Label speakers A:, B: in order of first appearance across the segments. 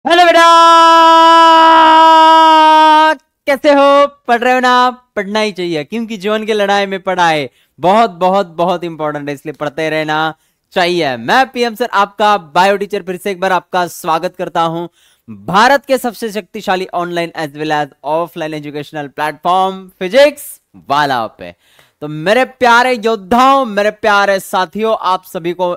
A: Hello बेटा, कैसे हो? पढ़ रहे हो ना? पढ़ना ही चाहिए क्योंकि जीवन की लड़ाई में पढ़ाई बहुत बहुत बहुत इंपॉर्टेंट है, इसलिए पढ़ते रहना चाहिए। मैं पीएम सर, आपका बायो टीचर, फिर से एक बार आपका स्वागत करता हूं भारत के सबसे शक्तिशाली online as well as offline educational platform Physics Wallah पे। तो मेरे प्यारे योद्धाओं, मेरे प्यारे साथियों, आप सभी को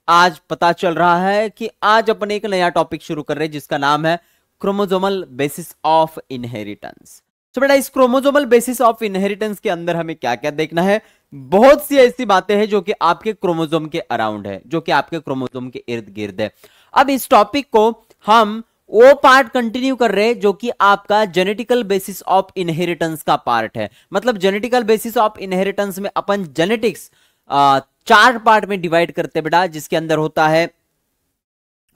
A: आज पता चल रहा है कि आज अपन एक नया टॉपिक शुरू कर रहे हैं जिसका नाम है क्रोमोसोमल बेसिस ऑफ इनहेरिटेंस। तो बेटा, इस क्रोमोसोमल बेसिस ऑफ इनहेरिटेंस के अंदर हमें क्या क्या देखना है? बहुत सी ऐसी बातें हैं जो कि आपके क्रोमोसोम के अराउंड है, जो कि आपके क्रोमोसोम के इर्द गिर्द है। अब इस टॉपिक को हम वो पार्ट कंटिन्यू कर रहे हैं जो कि आपका जेनेटिकल बेसिस ऑफ इनहेरिटेंस का पार्ट है। मतलब जेनेटिकल बेसिस ऑफ इनहेरिटेंस में अपन जेनेटिक्स चार पार्ट में डिवाइड करते बेटा, जिसके अंदर होता है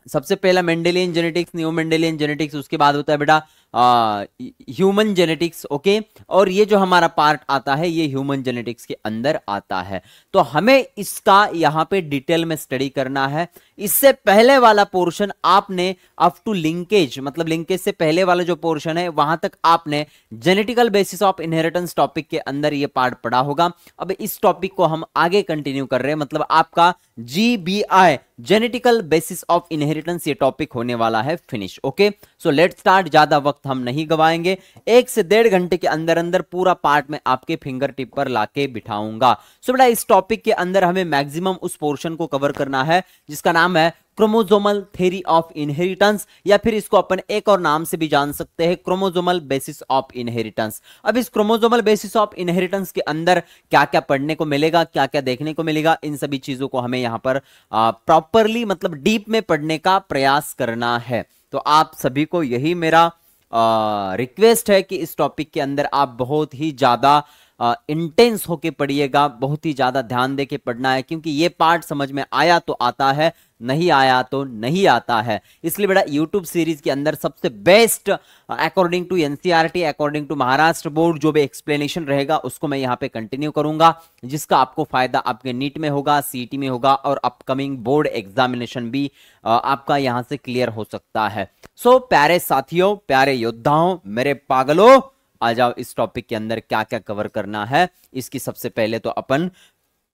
A: सबसे पहला Mendelian genetics, new Mendelian genetics, उसके बाद होता है बेटा ह्यूमन जेनेटिक्स। ओके, और ये जो हमारा पार्ट आता है ये ह्यूमन जेनेटिक्स के अंदर आता है। तो हमें इसका यहां पे डिटेल में स्टडी करना है। इससे पहले वाला पोर्शन आपने अप टू लिंकेज, मतलब लिंकेज से पहले वाला जो पोर्शन है वहां तक आपने genetical basis of inheritance topic के अंदर ये पार्ट पढ़ा होगा। अब इस टॉपिक को हम आगे कंटिन्यू कर रहे हैं, मतलब आपका GBI genetical basis of inheritance ये टॉपिक होने वाला है finish. Okay, so let's start. ज्यादा वक्त हम नहीं गवाएंगे, 1 से 1.5 घंटे के अंदर अंदर पूरा पार्ट में आपके फिंगर टिप पर लाके बिठाऊंगा। सो बेटा, इस टॉपिक के अंदर हमें मैक्सिमम उस पोर्शन को कवर करना है जिसका नाम है क्रोमोसोमल थ्योरी ऑफ इनहेरिटेंस, या फिर इसको अपन एक और नाम से भी जान सकते हैं, क्रोमोसोमल बेसिस ऑफ इनहेरिटेंस। अब इस क्रोमोसोमल बेसिस ऑफ इनहेरिटेंस के अंदर क्या क्या पढ़ने को मिलेगा, क्या क्या देखने को मिलेगा, इन सभी चीजों को हमें यहां पर प्रॉपरली, मतलब डीप में पढ़ने का प्रयास करना है। तो आप सभी को यही मेरा रिक्वेस्ट है कि इस टॉपिक के अंदर आप बहुत ही ज्यादा इंटेंस होके पढ़िएगा, बहुत ही ज्यादा ध्यान देके पढ़ना है, क्योंकि ये पार्ट समझ में आया तो आता है, नहीं आया तो नहीं आता है। इसलिए बेटा, यूट्यूब सीरीज के अंदर सबसे best according to NCERT, according to Maharashtra board जो भी एक्सप्लेनेशन रहेगा उसको मैं यहाँ पे कंटिन्यू करूंगा, जिसका आपको फायदा आपके नीट में होगा, सीईटी में होगा, और अपकमिंग बोर्ड एग्जामिनेशन भी आपका यहां से क्लियर हो सकता है। सो प्यारे साथियों, प्यारे योद्धाओं, मेरे पागलों, आ जाओ इस टॉपिक के अंदर क्या क्या कवर करना है। इसकी सबसे पहले तो अपन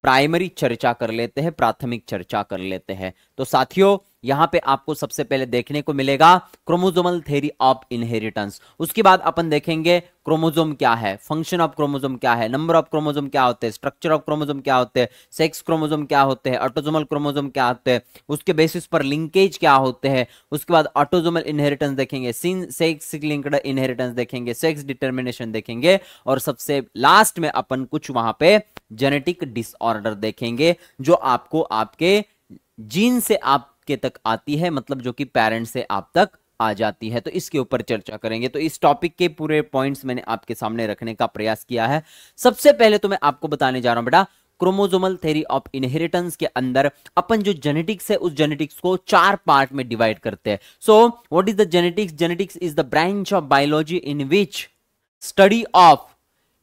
A: प्राइमरी चर्चा कर लेते हैं, प्राथमिक चर्चा कर लेते हैं। तो साथियों, यहां पे आपको सबसे पहले देखने को मिलेगा क्रोमोसोमल थ्योरी ऑफ इनहेरिटेंस। उसके बाद अपन देखेंगे क्रोमोसोम क्या है, फंक्शन ऑफ क्रोमोसोम क्या है, नंबर ऑफ क्रोमोसोम क्या होते हैं, स्ट्रक्चर ऑफ क्रोमोसोम क्या होते हैं, सेक्स क्रोमोसोम क्या होते हैं, ऑटोसोमल क्रोमोसोम क्या होते हैं, उसके बेसिस पर लिंकेज क्या होते हैं। उसके बाद ऑटोसोमल इनहेरिटेंस देखेंगे, सेक्स लिंक्ड इनहेरिटेंस देखेंगे, सेक्स डिटर्मिनेशन देखेंगे, और सबसे लास्ट में अपन कुछ वहां पे जेनेटिक डिसऑर्डर देखेंगे जो आपको आपके जीन से आपके तक आती है, मतलब जो कि पेरेंट्स से आप तक आ जाती है। तो इसके ऊपर चर्चा करेंगे। तो इस टॉपिक के पूरे पॉइंट्स मैंने आपके सामने रखने का प्रयास किया है। सबसे पहले तो मैं आपको बताने जा रहा हूं बेटा, क्रोमोसोमल थ्योरी ऑफ इनहेरिटेंस के अंदर अपन जो जेनेटिक्स है उस जेनेटिक्स को 4 पार्ट में डिवाइड करते हैं। So what is the genetics? Genetics is the branch of biology in which study of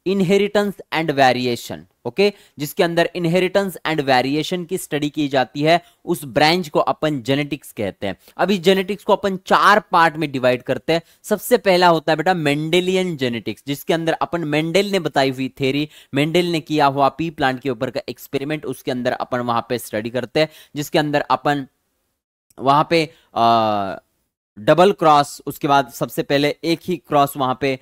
A: inheritance and variation. Okay, जिसके अंदर इनहेरिटेंस एंड वेरिएशन की स्टडी की जाती है, उस ब्रांच को अपन जेनेटिक्स कहते हैं। अभी जेनेटिक्स को अपन 4 पार्ट में डिवाइड करते हैं। सबसे पहला होता है बेटा मेंडेलियन जेनेटिक्स, जिसके अंदर अपन मेंडेल ने बताई हुई थ्योरी, मेंडेल ने किया हुआ पी प्लांट के ऊपर का एक्सपेरिमेंट, उसके अंदर अपन वहां पे स्टडी करते हैं, जिसके अंदर अपन वहां पे डबल क्रॉस, उसके बाद सबसे पहले एक ही क्रॉस वहां पे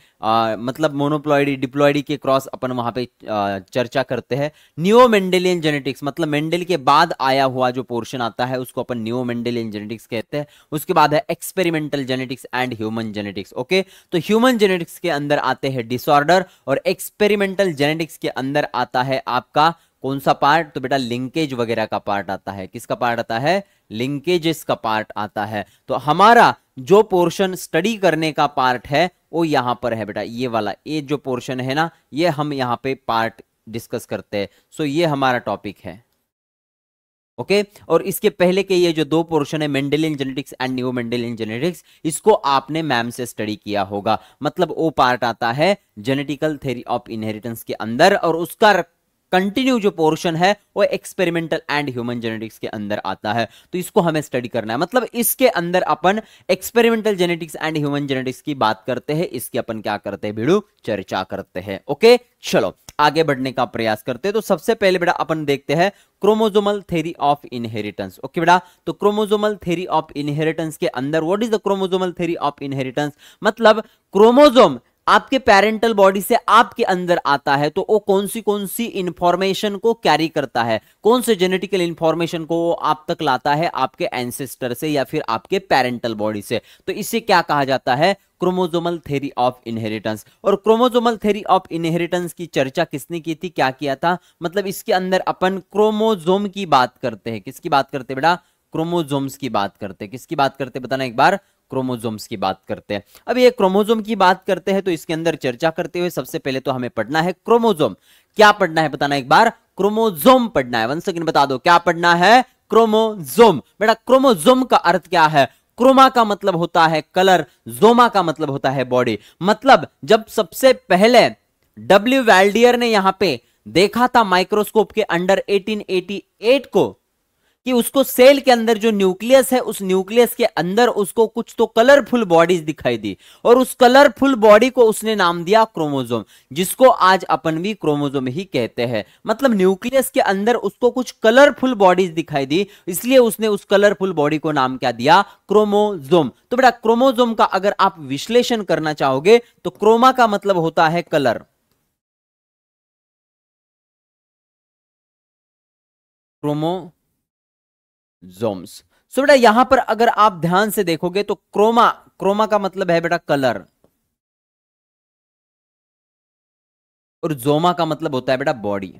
A: मतलब मोनोप्लॉइडी डिप्लॉइडी के क्रॉस अपन वहां पे चर्चा करते हैं। न्यू मेंडेलियन जेनेटिक्स, मतलब मेंडेल के बाद आया हुआ जो पोर्शन आता है उसको अपन न्यू मेंडेलियन जेनेटिक्स कहते हैं। उसके बाद है experimental genetics and human genetics. Okay, तो ह्यूमन जेनेटिक्स के अंदर आते हैं डिसऑर्डर, और एक्सपेरिमेंटल जेनेटिक्स के अंदर आता है आपका कौन सा पार्ट? तो बेटा लिंकेज वगैरह का पार्ट आता है। किसका पार्ट आता है? लिंकेजेस का पार्ट आता है। तो हमारा जो पोर्शन स्टडी करने का पार्ट है वो यहां पर है बेटा, ये वाला, ये जो पोर्शन है ना, ये हम यहां पे पार्ट डिस्कस करते हैं। सो ये हमारा टॉपिक है। ओके, और इसके पहले के ये जो 2 पोर्शन है, Mendelian genetics and new Mendelian genetics, इसको आपने मैम से स्टडी किया होगा। मतलब वो पार्ट आता है जेनेटिकल थ्योरी ऑफ इनहेरिटेंस के अंदर, और उसका कंटिन्यू जो पोर्शन है वो एक्सपेरिमेंटल एंड ह्यूमन जेनेटिक्स के अंदर आता है, तो इसको हमें स्टडी करना है। मतलब इसके अंदर अपन experimental genetics and human genetics की बात करते हैं, इसकी अपन क्या करते हैं भिड़ू, चर्चा करते हैं। ओके, चलो आगे बढ़ने का प्रयास करते हैं। तो सबसे पहले बेटा अपन देखते हैं chromosomal theory of inheritance. Okay बेटा, तो क्रोमोसोमल थ्योरी ऑफ इनहेरिटेंस के अंदर what is the chromosomal theory of inheritance, मतलब क्रोमोसोम आपके पेरेंटल बॉडी से आपके अंदर आता है तो वो कौन सी इंफॉर्मेशन को कैरी करता है, कौन से जेनेटिकल इंफॉर्मेशन को आप तक लाता है आपके एंसेस्टर से या फिर आपके पेरेंटल बॉडी से, तो इसे क्या कहा जाता है, क्रोमोसोमल थ्योरी ऑफ इनहेरिटेंस। और क्रोमोसोमल थ्योरी ऑफ इनहेरिटेंस की चर्चा किसने की थी, क्या किया था, मतलब इसके अंदर अपन क्रोमोसोम की बात करते हैं। किसकी बात करते हैं बेटा, क्रोमोसोम्स की बात करते हैं। किसकी बात करते हैं बताना एक बार, क्रोमोसोम्स की बात करते हैं। अब ये क्रोमोसोम की बात करते हैं तो इसके अंदर चर्चा करते हुए सबसे पहले तो हमें पढ़ना है क्रोमोसोम। क्या पढ़ना है बताना एक बार, क्रोमोसोम पढ़ना है। 1 सेकंड बता दो क्या पढ़ना है, क्रोमोसोम। बेटा क्रोमोसोम का अर्थ क्या है, क्रोमा का मतलब होता है कलर, जोमा का मतलब होता है बॉडी। मतलब जब सबसे पहले डब्ल्यू वैल्डियर ने यहां पे देखा था माइक्रोस्कोप के अंडर 1888 को, कि उसको सेल के अंदर जो न्यूक्लियस है उस न्यूक्लियस के अंदर उसको कुछ तो कलरफुल बॉडीज दिखाई दी और उस कलरफुल बॉडी को उसने नाम दिया क्रोमोसोम, जिसको आज अपन भी क्रोमोसोम ही कहते हैं। मतलब न्यूक्लियस के अंदर उसको कुछ कलरफुल बॉडीज दिखाई दी, इसलिए उसने उस कलरफुल बॉडी को नाम क्या दिया, क्रोमोसोम। तो बेटा क्रोमोसोम का अगर आप विश्लेषण करना चाहोगे तो क्रोमा का मतलब होता है कलर, क्रोमोसोम्स। सो बेटा यहां पर अगर आप ध्यान से देखोगे तो क्रोमा, क्रोमा का मतलब है बेटा कलर, और जोमा का मतलब होता है बेटा बॉडी।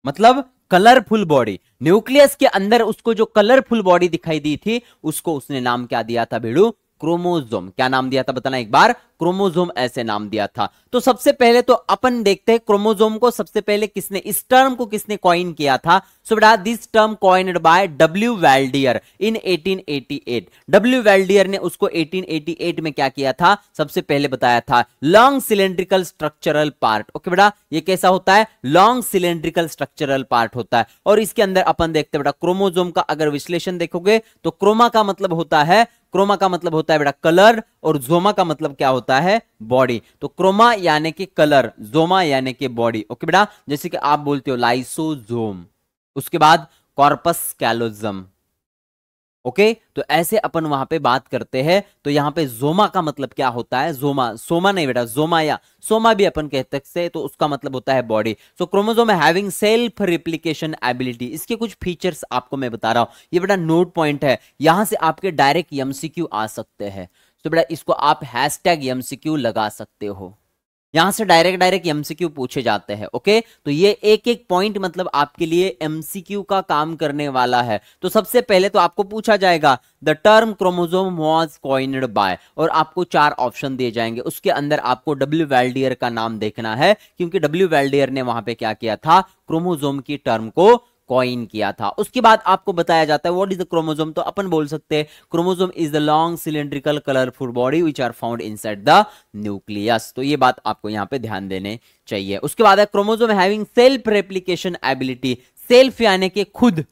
A: मतलब कलरफुल बॉडी, न्यूक्लियस के अंदर उसको जो कलरफुल बॉडी दिखाई दी थी उसको उसने नाम क्या दिया था बेड़ू, क्रोमोसोम। क्या नाम दिया था बताना एक बार, क्रोमोसोम ऐसे नाम दिया था। तो सबसे पहले तो अपन देखते हैं क्रोमोसोम को सबसे पहले किसने, इस टर्म को किसने कॉइन किया था। सो बेटा this term coined by W Waldeyer in 1888। W Waldeyer ने उसको 1888 में क्या किया था, सबसे पहले बताया था long cylindrical structural part. Okay बेटा ये कैसा होता है, लॉन्ग सिलेंड्रिकल स्ट्रक्चरल पार्ट होता है। और इसके अंदर अपन देखते हैं बेटा क्रोमोसोम का अगर विश्लेषण देखोगे तो क्रोमा का मतलब होता है, क्रोमा का मतलब होता है बेटा कलर, और जोमा का मतलब क्या होता है, बॉडी। तो क्रोमा यानी कि कलर, जोमा यानी कि बॉडी। ओके बेटा जैसे कि आप बोलते हो लाइसोसोम, उसके बाद कॉर्पस कैलोजम। ओके तो ऐसे अपन वहां पे बात करते हैं। तो यहां पे जोमा का मतलब क्या होता है, जोमा, सोमा नहीं बेटा, जोमा या सोमा भी अपन कहते हैं, तो उसका मतलब होता है body. So chromosome having self replication ability, इसके कुछ फीचर्स आपको मैं बता रहा हूं, ये बेटा नोट पॉइंट है, यहां से आपके डायरेक्ट एमसीक्यू आ सकते हैं। तो बेटा इसको आप हैशटैग एमसीक्यू लगा सकते हो, यहां से डायरेक्ट एमसीक्यू पूछे जाते हैं। ओके तो ये एक एक पॉइंट मतलब आपके लिए एमसीक्यू का काम करने वाला है। तो सबसे पहले तो आपको पूछा जाएगा the term chromosome was coined bye, और आपको 4 ऑप्शन दिए जाएंगे, उसके अंदर आपको डब्ल्यू वैल्डियर का नाम देखना है, क्योंकि डब्ल्यू वैल्डियर ने वहां पे क्या किया था, क्रोमोसोम की टर्म को कॉइन किया था। उसके बाद आपको बताया जाता है व्हाट इज द क्रोमोसोम, तो अपन बोल सकते हैं chromosome is the long cylindrical colourful body which are found inside the nucleus. तो ये बात आपको यहां पे ध्यान देने चाहिए। उसके बाद है chromosome having self replication ability, self यानी कि खुद,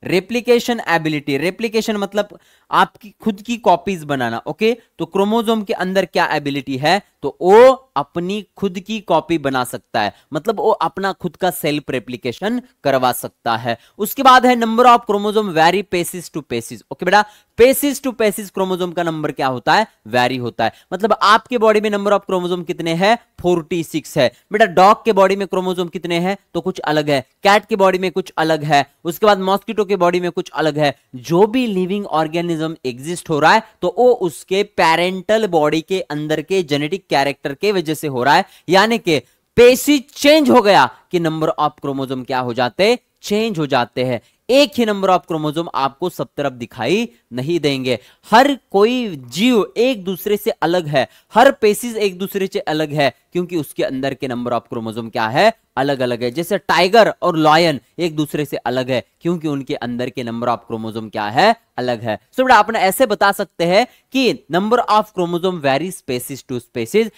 A: रेप्लिकेशन एबिलिटी, रेप्लिकेशन मतलब आपकी खुद की कॉपीज बनाना। ओके तो क्रोमोसोम के अंदर क्या एबिलिटी है, तो वो अपनी खुद की कॉपी बना सकता है, मतलब वो अपना खुद का सेल्फ रेप्लिकेशन करवा सकता है। उसके बाद है number of chromosome vary species to species. Okay बेटा पेसिस टू पेसिस क्रोमोसोम का नंबर क्या होता है, वेरी होता है। मतलब आपके बॉडी में नंबर ऑफ क्रोमोसोम कितने हैं, 46 है। बेटा डॉग के बॉडी में क्रोमोसोम कितने हैं, तो कुछ अलग है, कैट के बॉडी में कुछ अलग है, उसके बाद मॉस्किटो के बॉडी में कुछ अलग है। जो भी लिविंग ऑर्गेनिज्म एग्जिस्ट हो रहा है तो वो उसके पेरेंटल बॉडी के अंदर के जेनेटिक कैरेक्टर के वजह से हो रहा है, यानी कि पेसिज चेंज हो गया कि नंबर ऑफ क्रोमोसोम क्या हो जाते, चेंज हो जाते हैं। एक ही नंबर ऑफ क्रोमोसोम आपको सब तरफ दिखाई नहीं देंगे। हर कोई जीव एक दूसरे से अलग है, हर पेसिस एक दूसरे से अलग है, क्योंकि उसके अंदर के नंबर ऑफ क्रोमोसोम क्या है, अलग अलग है। जैसे टाइगर और लॉयन एक दूसरे से अलग है, क्योंकि उनके अंदर के नंबर ऑफ क्रोमोसोम क्या है, अलग है। सो बेटा आपने ऐसे बता सकते हैं कि number of chromosome vary species to species.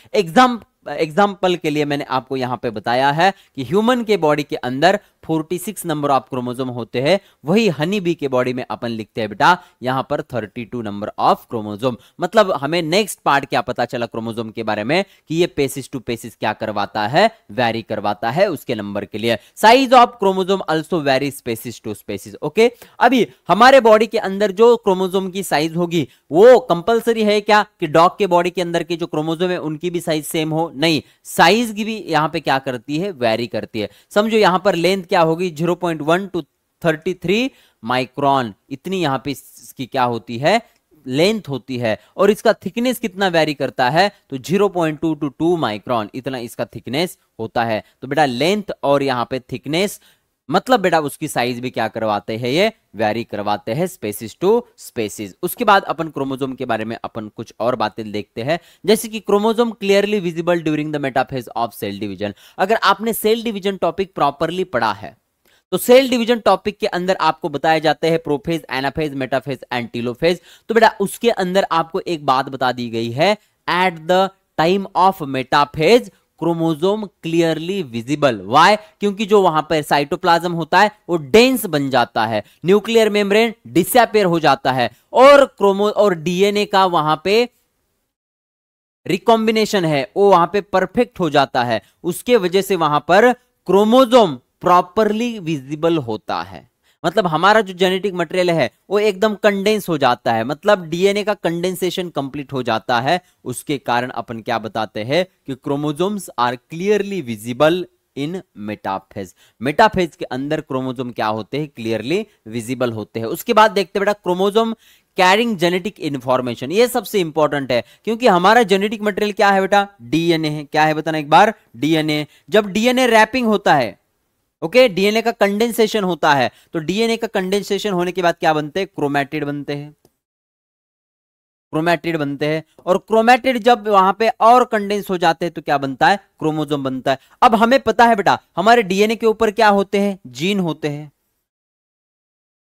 A: Example के लिए मैंने आपको यहां पे बताया है कि ह्यूमन के बॉडी के अंदर 46 नंबर ऑफ क्रोमोसोम होते हैं, वही हनी बी के बॉडी में अपन लिखते हैं बेटा यहां पर 32 नंबर ऑफ क्रोमोसोम। मतलब हमें नेक्स्ट पार्ट क्या पता चला क्रोमोसोम के बारे में कि ये पेसिस टू पेसिस क्या करवाता है, वेरी करवाता है उसके नंबर के लिए। Size of chromosome also vary species to species. Okay, अभी हमारे बॉडी के अंदर जो क्रोमोसोम की साइज होगी वो कंपलसरी है क्या कि डॉग के बॉडी के अंदर के जो क्रोमोसोम है उनकी भी साइज सेम हो? नहीं, साइज की भी यहां पे क्या करती है, वेरी करती है। समझो यहां पर लेंथ क्या होगी, 0.1 टू 33 माइक्रोन, इतनी यहां पे इसकी क्या होती है, लेंथ होती है। और इसका थिकनेस कितना वेरी करता है, तो 0.2 टू 2 माइक्रोन, इतना इसका थिकनेस होता है। तो बेटा लेंथ और यहां पे थिकनेस मतलब बेटा उसकी साइज भी क्या करवाते हैं, ये वेरी करवाते हैं स्पेसिस टू स्पेसिस। उसके बाद अपन क्रोमोसोम के बारे में अपन कुछ और बातें देखते हैं, जैसे कि chromosome clearly visible during the metaphase of cell division. अगर आपने सेल डिवीजन टॉपिक प्रॉपरली पढ़ा है तो सेल डिवीजन टॉपिक के अंदर आपको बताए जाते हैं prophase, anaphase, metaphase and telophase. तो बेटा उसके अंदर आपको एक बात बता दी गई है, at the time of metaphase chromosome clearly visible. Why? क्योंकि जो वहां पर साइटोप्लाज्म होता है वो डेंस बन जाता है, न्यूक्लियर मेम्ब्रेन डिसअपियर हो जाता है, और डीएनए का वहां पे रिकॉम्बिनेशन है वो वहां पे परफेक्ट हो जाता है। उसके वजह से वहां पर क्रोमोसोम प्रॉपरली विजिबल होता है। मतलब हमारा जो जेनेटिक मटेरियल है वो एकदम कंडेंस हो जाता है, मतलब डीएनए का कंडेंसेशन कंप्लीट हो जाता है। उसके कारण अपन क्या बताते हैं कि chromosomes are clearly visible in metaphase. Metaphase के अंदर क्रोमोसोम क्या होते हैं, क्लियरली विजिबल होते हैं। उसके बाद देखते हैं बेटा क्रोमोसोम कैरिंग जेनेटिक इंफॉर्मेशन। ये सबसे इंपॉर्टेंट है, क्योंकि हमारा जेनेटिक मटेरियल क्या है बेटा, डीएनए है। क्या है बताना एक बार, डीएनए। जब डीएनए रैपिंग होता है, ओके, डीएनए का कंडेंसेशन होता है, तो डीएनए का कंडेंसेशन होने के बाद क्या बनते हैं, क्रोमैटिड बनते हैं। क्रोमैटिड बनते हैं, और क्रोमैटिड जब वहां पे और कंडेंस हो जाते हैं तो क्या बनता है, क्रोमोसोम बनता है। अब हमें पता है बेटा हमारे डीएनए के ऊपर क्या होते हैं, जीन होते हैं।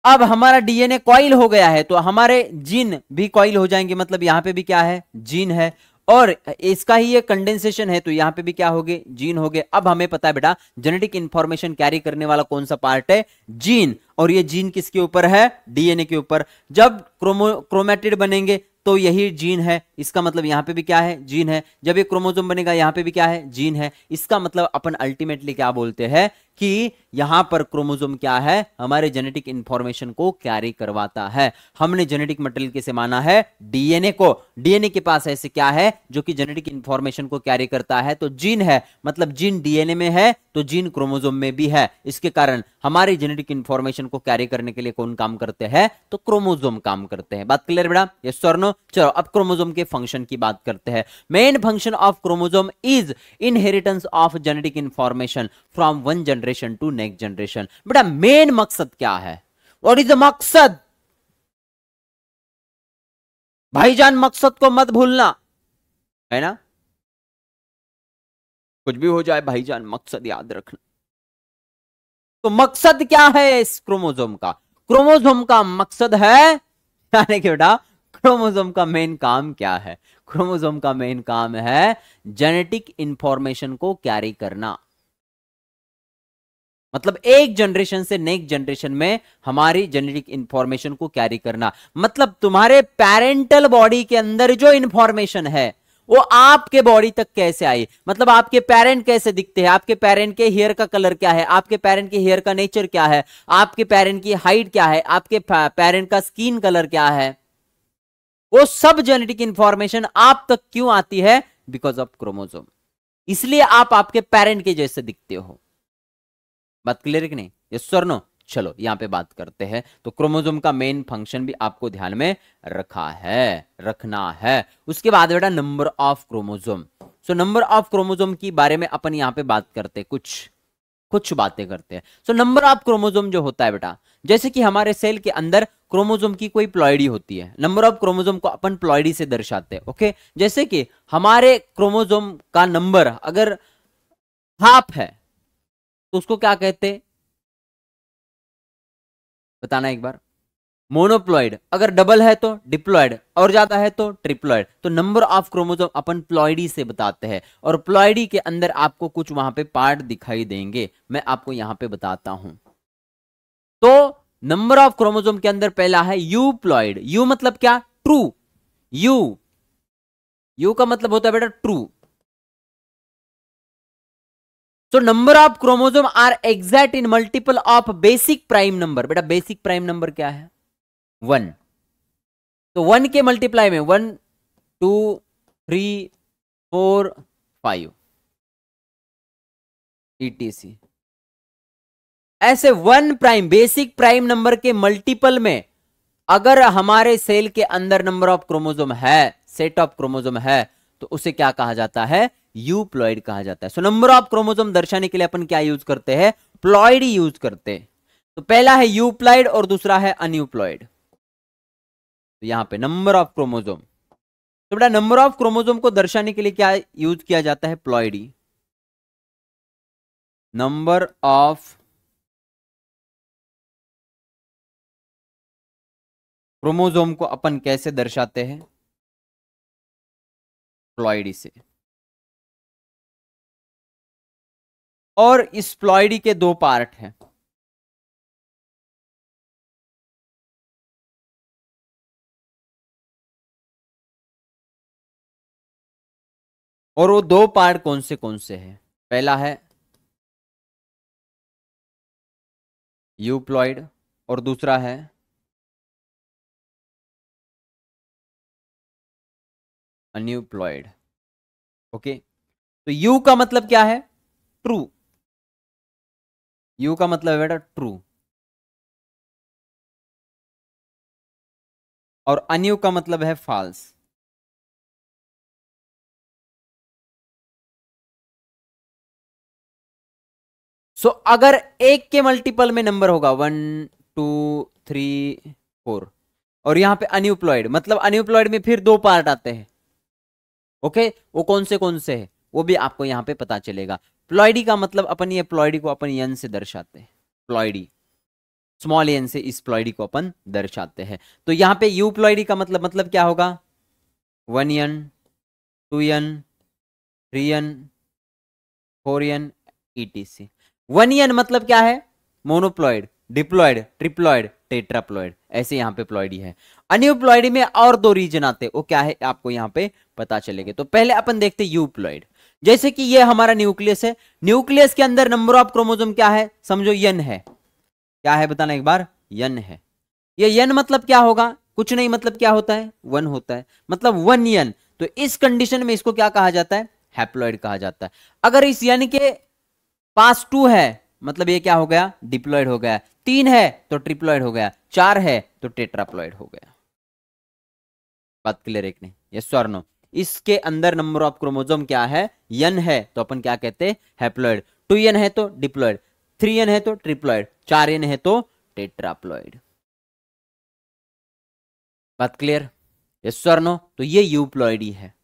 A: अब हमारा डीएनए कॉइल हो गया है तो हमारे जीन भी कॉइल हो जाएंगे, मतलब यहां पे भी क्या है, जीन है, और इसका ही ये कंडेंसेशन है तो यहां पे भी क्या हो गए, जीन हो गए। अब हमें पता है बेटा जेनेटिक इंफॉर्मेशन कैरी करने वाला कौन सा पार्ट है, जीन, और ये जीन किसके ऊपर है, डीएनए के ऊपर। जब क्रोमैटिड बनेंगे तो यही जीन है, इसका मतलब यहां पे भी क्या है, जीन है। जब ये क्रोमोसोम बनेगा यहां पे भी क्या है, जीन है। इसका मतलब अपन अल्टीमेटली क्या बोलते हैं कि यहां पर क्रोमोसोम क्या है, हमारे जेनेटिक इंफॉर्मेशन को कैरी करवाता है। हमने जेनेटिक मटेरियल कैसे माना है, डीएनए को। डीएनए के पास ऐसे क्या है जो कि जेनेटिक इंफॉर्मेशन को कैरी करता है, तो जीन है, मतलब जीन डीएनए में है तो जीन क्रोमोसोम में भी है। इसके कारण हमारी जेनेटिक इंफॉर्मेशन को कैरी करने के लिए कौन काम करते हैं, तो क्रोमोसोम काम करते हैं। बात क्लियर बेटा, यस और नो? चलो अब क्रोमोसोम के फंक्शन की बात करते हैं। Main function of chromosome is inheritance of genetic information from one generation to next generation. बेटा मेन मकसद क्या है, व्हाट इज द मकसद? भाईजान मकसद को मत भूलना, है ना, कुछ भी हो जाए भाईजान मकसद याद रखना। तो मकसद क्या है इस क्रोमोसोम का? क्रोमोसोम का मकसद है, यानी कि बेटा क्रोमोसोम का मेन काम क्या है, क्रोमोसोम का मेन काम है जेनेटिक इंफॉर्मेशन को कैरी करना। मतलब एक जनरेशन से नेक्स्ट जनरेशन में हमारी जेनेटिक इंफॉर्मेशन को कैरी करना। मतलब तुम्हारे पेरेंटल बॉडी के अंदर जो इंफॉर्मेशन है वो आपके बॉडी तक कैसे आई, मतलब आपके पेरेंट कैसे दिखते हैं, आपके पेरेंट के हेयर का कलर क्या है, आपके पेरेंट के हेयर का नेचर क्या है, आपके पेरेंट की हाइट क्या है, आपके पेरेंट का स्किन कलर क्या है, वो सब जेनेटिक इंफॉर्मेशन आप तक क्यों आती है, बिकॉज ऑफ क्रोमोसोम। इसलिए आप आपके पेरेंट के जैसे दिखते हो। बात क्लियर है कि नहीं, यस और नो? चलो यहाँ पे बात करते हैं। तो क्रोमोसोम का मेन फंक्शन भी आपको ध्यान में रखना है। उसके बाद बेटा number of chromosome. So number of chromosome की बारे में अपन यहाँ पे बात करते हैं, कुछ बातें करते हैं। सो नंबर ऑफ क्रोमोसोम जो होता है बेटा, जैसे कि हमारे सेल के अंदर क्रोमोसोम की कोई प्लॉइडी होती है, नंबर ऑफ क्रोमोसोम को अपन प्लॉइडी से दर्शाते हैं। ओके, जैसे कि हमारे क्रोमोसोम का नंबर अगर हाफ है तो उसको क्या कहते हैं, बताना एक बार। मोनोप्लॉइड। अगर डबल है तो डिप्लॉइड, और ज्यादा है तो ट्रिप्लॉइड। तो number of chromosome upon ploidy से बताते हैं, और प्लॉइडी के अंदर आपको कुछ वहां पे पार्ट दिखाई देंगे, मैं आपको यहां पे बताता हूं। तो नंबर ऑफ क्रोमोसोम के अंदर पहला है यूप्लॉइड। यू मतलब क्या, ट्रू। यू यू का मतलब होता है बेटा true. So number of chromosome are exact in multiple of basic prime number। बेटा बेसिक प्राइम नंबर क्या है, 1। तो 1 के मल्टीप्लाई में 1 2 3 4 5 etc। ऐसे 1 प्राइम बेसिक प्राइम नंबर के मल्टीपल में अगर हमारे सेल के अंदर नंबर ऑफ क्रोमोसोम है, सेट ऑफ क्रोमोसोम है, तो उसे क्या कहा जाता है, यूप्लॉइड कहा जाता है। सो नंबर ऑफ क्रोमोसोम दर्शाने के लिए अपन क्या यूज करते हैं, प्लॉइड यूज करते हैं। तो पहला है यूप्लॉइड और दूसरा है अनयूप्लॉइड। तो यहां पे नंबर ऑफ क्रोमोसोम, तो बेटा नंबर ऑफ क्रोमोसोम को दर्शाने के लिए क्या यूज किया जाता है, प्लॉइडी। नंबर ऑफ क्रोमोसोम को अपन कैसे दर्शाते हैं, प्लॉइडी से। और इस प्लॉइडी के दो पार्ट हैं। और वो दो पार्ट कौन से हैं, पहला है यूप्लॉइड और दूसरा है अनयूप्लॉइड। ओके, तो यू का मतलब क्या है, ट्रू। यू का मतलब है बेटा ट्रू, और अनयू का मतलब है फॉल्स। सो अगर एक के मल्टीपल में नंबर होगा 1 2 3 4, और यहां पे अनयूप्लॉइड, मतलब अनयूप्लॉइड में फिर दो पार्ट आते हैं। ओके, वो कौन से है वो भी आपको यहां पे पता चलेगा। प्लॉइडी का मतलब अपन ये प्लॉइडी को अपन यन से दर्शाते हैं, प्लॉइडी स्मॉल एन से इस प्लॉइडी को अपन दर्शाते हैं। तो यहां पे यू प्लॉइडी का मतलब क्या होगा, 1n 2n 3n 4n etc। 1n मतलब क्या है, मोनोप्लॉइड, डिप्लॉइड, ट्रिप्लॉइड, टेट्राप्लॉइड, ऐसे यहां पे प्लॉइडी है। अनयूप्लॉइडी में और दो रीजन आते हैं, वो क्या है आपको यहां पे पता चलेगा। तो पहले अपन देखते हैं यूप्लॉइड। जैसे कि ये हमारा न्यूक्लियस है, न्यूक्लियस के अंदर नंबर ऑफ क्रोमोसोम क्या है, समझो यन है। क्या है बताना एक बार, यन है। ये यन मतलब क्या होगा, कुछ नहीं, मतलब क्या होता है, 1 होता है, मतलब 1 यन। तो इस कंडीशन में इसको क्या कहा जाता है, हैप्लॉइड कहा जाता है। अगर इस यन के पास 2 है, मतलब ये क्या हो गया, डिप्लॉइड हो गया। 3 है तो ट्रिप्लॉइड हो गया, 4 है तो टेट्राप्लॉइड हो गया। बात क्लियर है कि नहीं, यस और नो। इसके अंदर नंबर ऑफ क्रोमोसोम क्या है, यन है, तो अपन क्या कहते हैं, हैप्लॉइड। 2n है तो डिप्लॉइड, 3n है तो ट्रिप्लॉइड, 4n है तो टेट्राप्लॉइड। बात क्लियर, यस और नो। तो ये यूप्लॉइडी है,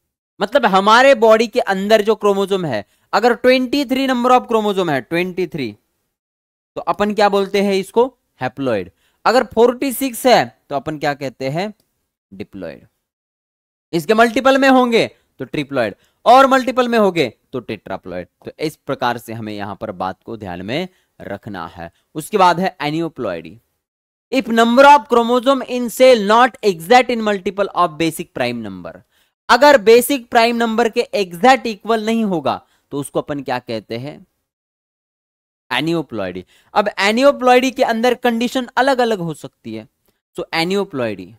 A: मतलब हमारे बॉडी के अंदर जो क्रोमोसोम है, अगर 23 नंबर ऑफ क्रोमोसोम है 23, तो अपन क्या बोलते हैं इसको, हैप्लॉइड। अगर 46 है तो अपन क्या कहते हैं, डिप्लॉइड। इसके मल्टीपल में होंगे तो ट्रिप्लॉइड, और मल्टीपल में होंगे तो टेट्राप्लॉइड। तो इस प्रकार से हमें यहां पर बात को ध्यान में रखना है। उसके बाद है aneuploidy. If number of chromosome in cell not exact in multiple of basic prime number, अगर बेसिक प्राइम नंबर के एग्जैक्ट इक्वल नहीं होगा तो उसको अपन क्या कहते हैं, एनियोप्लॉइडी। अब एनियोप्लॉइडी के अंदर कंडीशन अलग अलग हो सकती है। सो एनियोप्लॉइडी,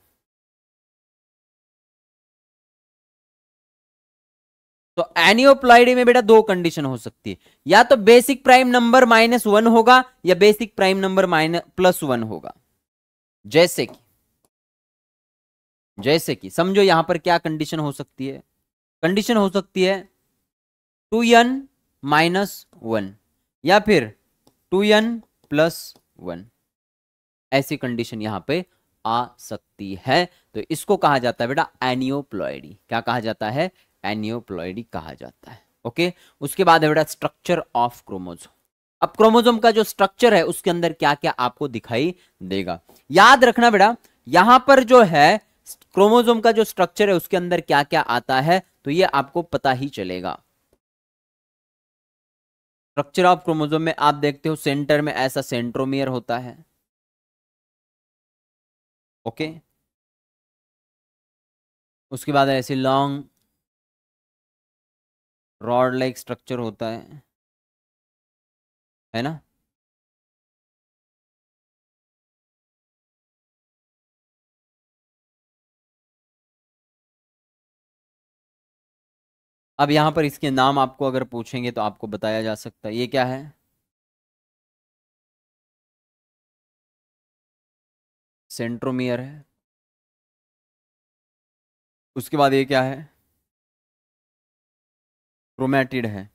A: तो एनियोप्लॉइडी में बेटा दो कंडीशन हो सकती है, या तो बेसिक प्राइम नंबर -1 होगा या बेसिक प्राइम नंबर +1 होगा। जैसे कि समझो यहां पर क्या कंडीशन हो सकती है, कंडीशन हो सकती है 2n-1 या फिर 2n+1, ऐसी कंडीशन यहां पे आ सकती है। तो इसको कहा जाता है बेटा एनियोप्लॉइडी। क्या कहा जाता है? एनियोप्लॉइडी कहा जाता है। ओके, उसके बाद है बेटा स्ट्रक्चर ऑफ क्रोमोसोम। अब क्रोमोसोम का जो स्ट्रक्चर है उसके अंदर क्या क्या आपको दिखाई देगा, याद रखना बेटा। यहां पर जो है क्रोमोसोम का जो स्ट्रक्चर है उसके अंदर क्या क्या आता है तो ये आपको पता ही चलेगा। स्ट्रक्चर ऑफ क्रोमोसोम में आप देखते हो सेंटर में ऐसा सेंट्रोमियर होता है। ओके, उसके बाद ऐसे लॉन्ग रॉड लाइक स्ट्रक्चर होता है ना। अब यहां पर इसके नाम आपको अगर पूछेंगे तो आपको बताया जा सकता है। ये क्या है? सेंट्रोमियर है। उसके बाद ये क्या है? क्रोमैटिड है।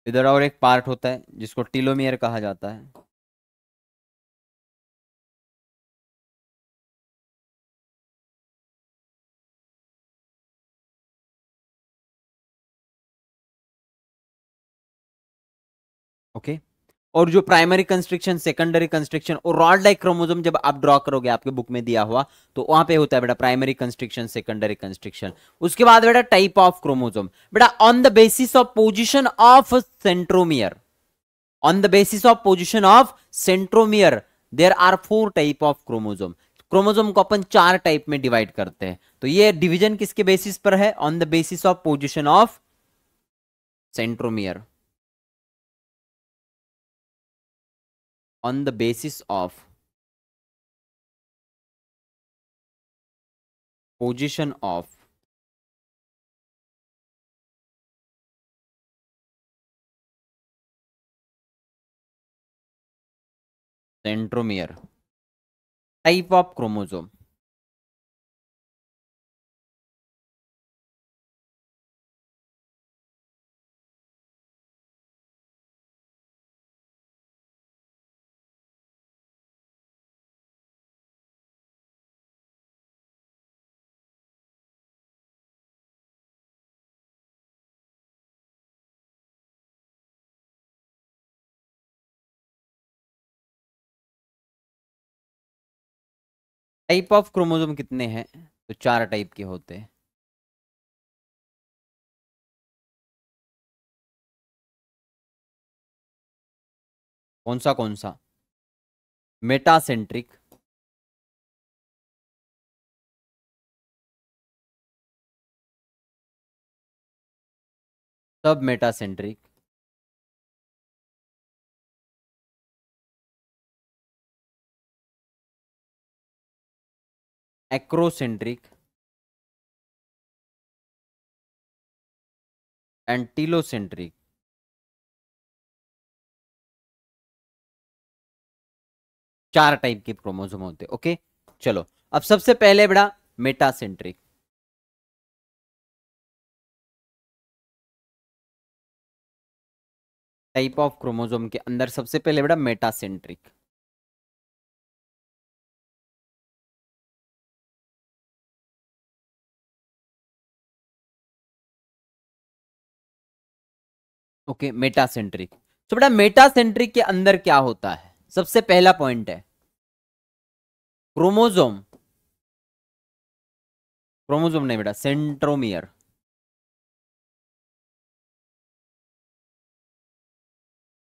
A: इधर और एक पार्ट होता है जिसको टीलोमियर कहा जाता है। ओके, और जो प्राइमरी कंस्ट्रिक्शन, सेकेंडरी कंस्ट्रिक्शन और रॉड लाइक क्रोमोसोम जब आप ड्रॉ करोगे आपके बुक में दिया हुआ तो वहां पे होता है बेटा प्राइमरी कंस्ट्रिक्शन, सेकेंडरी कंस्ट्रिक्शन। उसके बाद बेटा टाइप ऑफ क्रोमोसोम, बेटा on the basis of position of centromere, on the basis of position of centromere there are 4 type of chromosome. Chromosome को अपन 4 टाइप में डिवाइड करते हैं। तो ये डिवीजन किसके बेसिस पर है? On the basis of position of centromere, on the basis of position of centromere, type of chromosome। Type of chromosome कितने हैं? तो 4 टाइप के होते हैं। कौन सा? मेटासेंट्रिक, सब metacentric, acrocentric and telocentric. 4 type के क्रोमोसोम होते हैं। ओके, चलो अब सबसे पहले बड़ा मेटासेंट्रिक। टाइप ऑफ क्रोमोसोम के अंदर सबसे पहले बड़ा मेटासेंट्रिक। Okay, metacentric. तो बेटा मेटासेंट्रिक के अंदर क्या होता है? सबसे पहला पॉइंट है क्रोमोसोम, क्रोमोसोम नहीं बेटा centromere.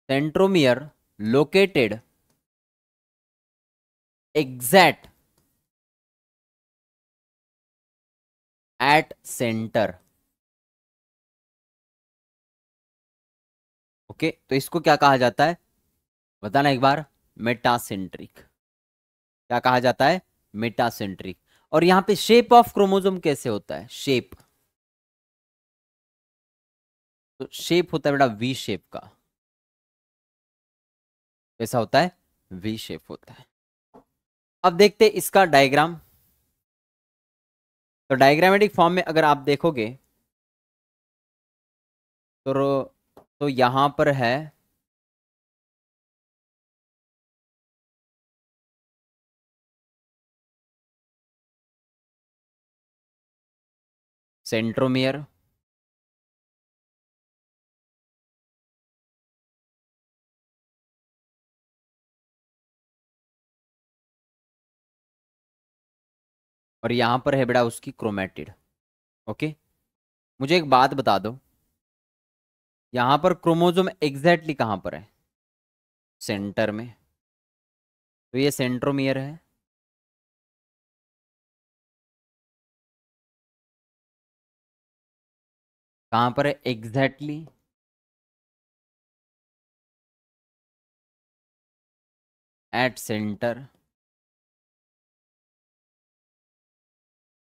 A: Centromere located exact at centre. Okay, तो इसको क्या कहा जाता है बताना एक बार? मेटासेंट्रिक। क्या कहा जाता है? मेटासेंट्रिक। और यहाँ पे शेप ऑफ क्रोमोसोम कैसे होता है, शेप, तो शेप होता है बेटा वी शेप का, कैसा होता है, वी शेप होता है। अब देखते हैं इसका डायग्राम। तो डायग्रामेटिक फॉर्म में अगर आप देखोगे तो यहां पर है सेंट्रोमियर, और यहां पर है बेटा उसकी क्रोमेटिड। ओके, मुझे एक बात बता दो, यहां पर क्रोमोसोम एग्जैक्टली कहां पर है, सेंटर में, तो ये सेंट्रोमियर है। कहां पर है एग्जैक्टली, एट सेंटर।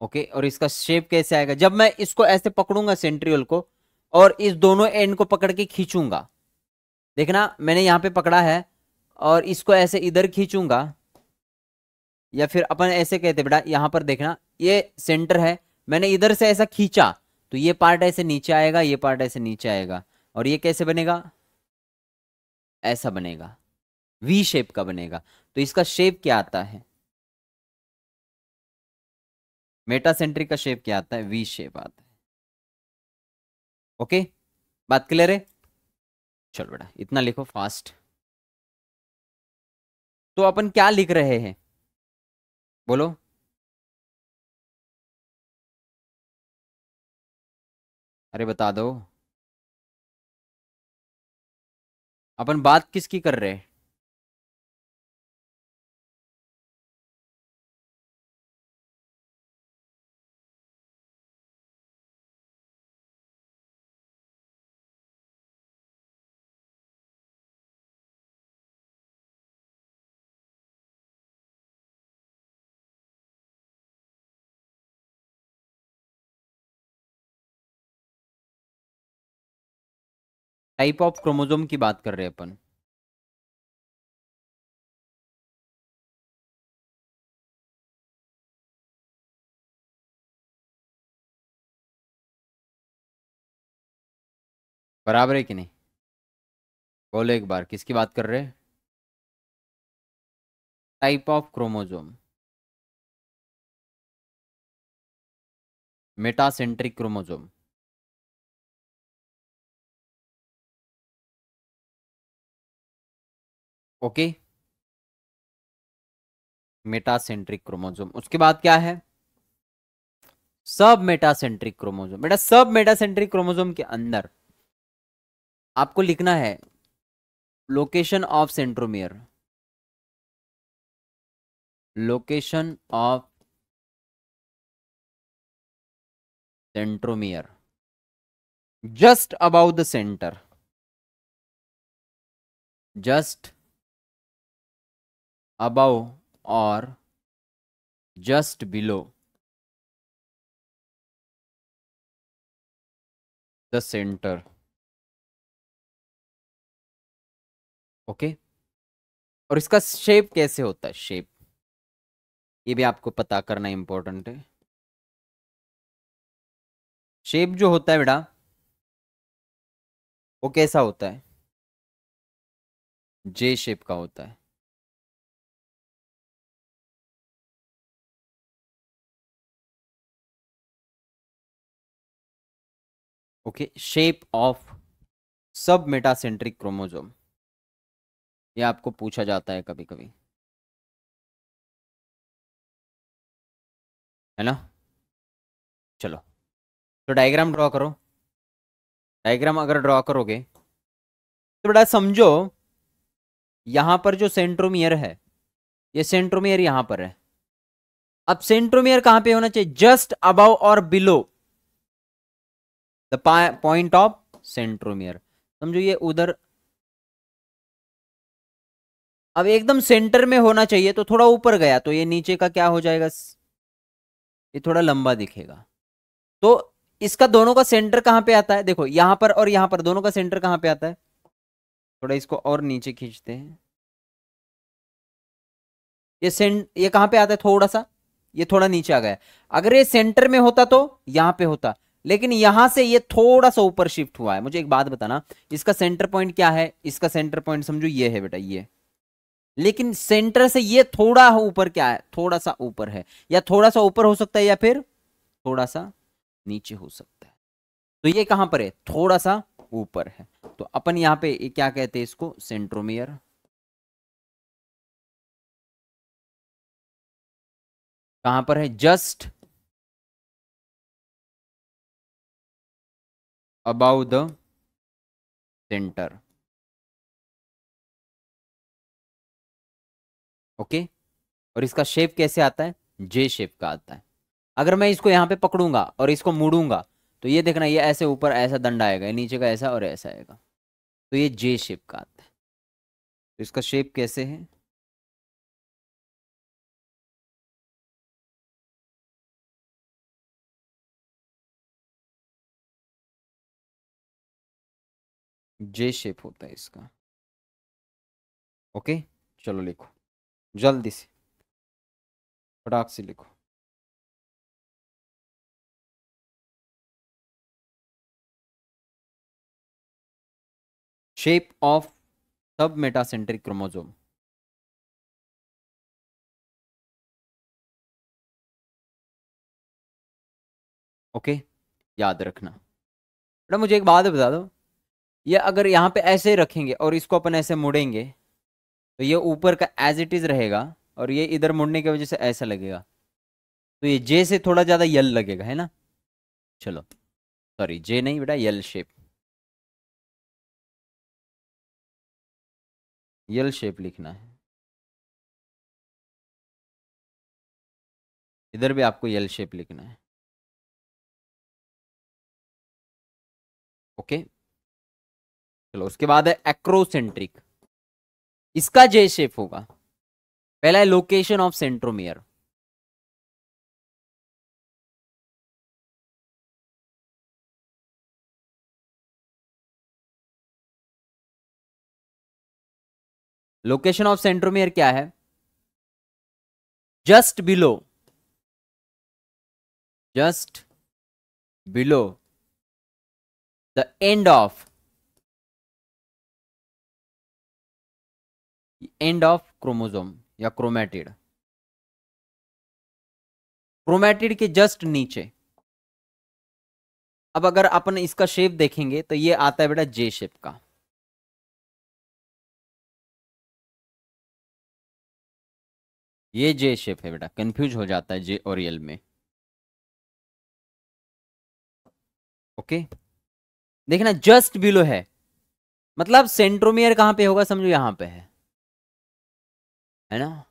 A: ओके, और इसका शेप कैसे आएगा, जब मैं इसको ऐसे पकड़ूंगा सेंट्रियोल को और इस दोनों एंड को पकड़ के खींचूंगा, देखना मैंने यहां पे पकड़ा है और इसको ऐसे इधर खींचूंगा, या फिर अपन ऐसे कहते बेटा, यहां पर देखना ये सेंटर है, मैंने इधर से ऐसा खींचा तो ये पार्ट ऐसे नीचे आएगा, ये पार्ट ऐसे नीचे आएगा, और ये कैसे बनेगा, ऐसा बनेगा, वी शेप का बनेगा। तो इसका शेप क्या आता है, मेटासेंट्रिक का शेप क्या आता है, वी शेप आता है। ओके, बात क्लियर है, चलो बेटा इतना लिखो फास्ट। तो अपन क्या लिख रहे हैं, बोलो, अरे बता दो, अपन बात किसकी कर रहे हैं, टाइप ऑफ क्रोमोसोम की बात कर रहे हैं अपन। बराबर है कि नहीं, बोलो एक बार, किसकी बात कर रहे हैं, type of chromosome, metacentric chromosome. Okay, metacentric chromosome, उसके बाद क्या है, सब मेटासेंट्रिक क्रोमोसोम। बेटा सब मेटासेंट्रिक क्रोमोसोम के अंदर आपको लिखना है location of centromere, location of centromere just about the center, just about और just below the center. Okay, और इसका शेप कैसे होता है, शेप ये भी आपको पता करना इंपॉर्टेंट है। शेप जो होता है बेटा वो कैसा होता है, जे शेप का होता है। ओके, शेप ऑफ सब मेटासेंट्रिक क्रोमोसोम, ये आपको पूछा जाता है कभी कभी, है ना। चलो, तो डायग्राम ड्रॉ करो, डायग्राम अगर ड्रॉ करोगे तो बेटा समझो यहां पर जो सेंट्रोमियर है, ये सेंट्रोमियर यहां पर है। अब सेंट्रोमियर कहां पे होना चाहिए, जस्ट अबव और below the point of centromere, समझो ये उधर, अब एकदम सेंटर में होना चाहिए तो थोड़ा ऊपर गया तो ये नीचे का क्या हो जाएगा, ये थोड़ा लंबा दिखेगा। तो इसका दोनों का सेंटर कहां पे आता है, देखो यहां पर और यहां पर दोनों का सेंटर कहां पे आता है, थोड़ा इसको और नीचे खींचते हैं। ये कहां पे आता है, थोड़ा सा ये थोड़ा नीचे आ गया। अगर ये सेंटर में होता तो यहां पे होता, लेकिन यहां से ये थोड़ा सा ऊपर शिफ्ट हुआ है। मुझे एक बात बताना, इसका सेंटर पॉइंट क्या है, इसका सेंटर पॉइंट समझो ये है बेटा ये, लेकिन सेंटर से ये थोड़ा ऊपर क्या है, थोड़ा सा ऊपर है, या थोड़ा सा ऊपर हो सकता है या फिर थोड़ा सा नीचे हो सकता है। तो ये कहां पर है, थोड़ा सा ऊपर है। तो अपन यहां पे क्या कहते हैं इसको, सेंट्रोमियर। कहां पर है, just about the center. Okay, और इसका शेप कैसे आता है, जे शेप का आता है। अगर मैं इसको यहां पे पकड़ूंगा और इसको मोड़ूंगा तो ये देखना, ये ऐसे ऊपर ऐसा दंड आएगा, ये नीचे का ऐसा और ऐसा आएगा, तो ये जे शेप का आता है। तो इसका शेप कैसे है, जे शेप होता है इसका। ओके, चलो लिखो जल्दी से, फटाक से लिखो। शेप ऑफ सब मेटासेंट्रिक क्रोमोसोम। ओके, याद रखना बेटा। मुझे एक बात बता दो, ये अगर यहाँ पे ऐसे रखेंगे और इसको अपन ऐसे मुड़ेंगे तो ये ऊपर का एज इट इज रहेगा, और ये इधर मुड़ने की वजह से ऐसा लगेगा, तो ये जे से थोड़ा ज्यादा यल लगेगा, है ना। चलो, सॉरी जे नहीं बेटा, यल शेप, यल शेप लिखना है। इधर भी आपको यल शेप लिखना है। ओके, चलो उसके बाद है एक्रोसेंट्रिक। इसका जे शेप होगा। पहला है location of centromere. Location of centromere क्या है, just below, just below the end of chromosome या क्रोमैटिड, क्रोमैटिड के जस्ट नीचे। अब अगर अपन इसका शेप देखेंगे तो ये आता है बेटा जे शेप का। ये जे शेप है बेटा, कंफ्यूज हो जाता है जे और यल में। ओके, देखना जस्ट बिलो है, मतलब सेंट्रोमियर कहां पे होगा, समझो यहां पे है ना।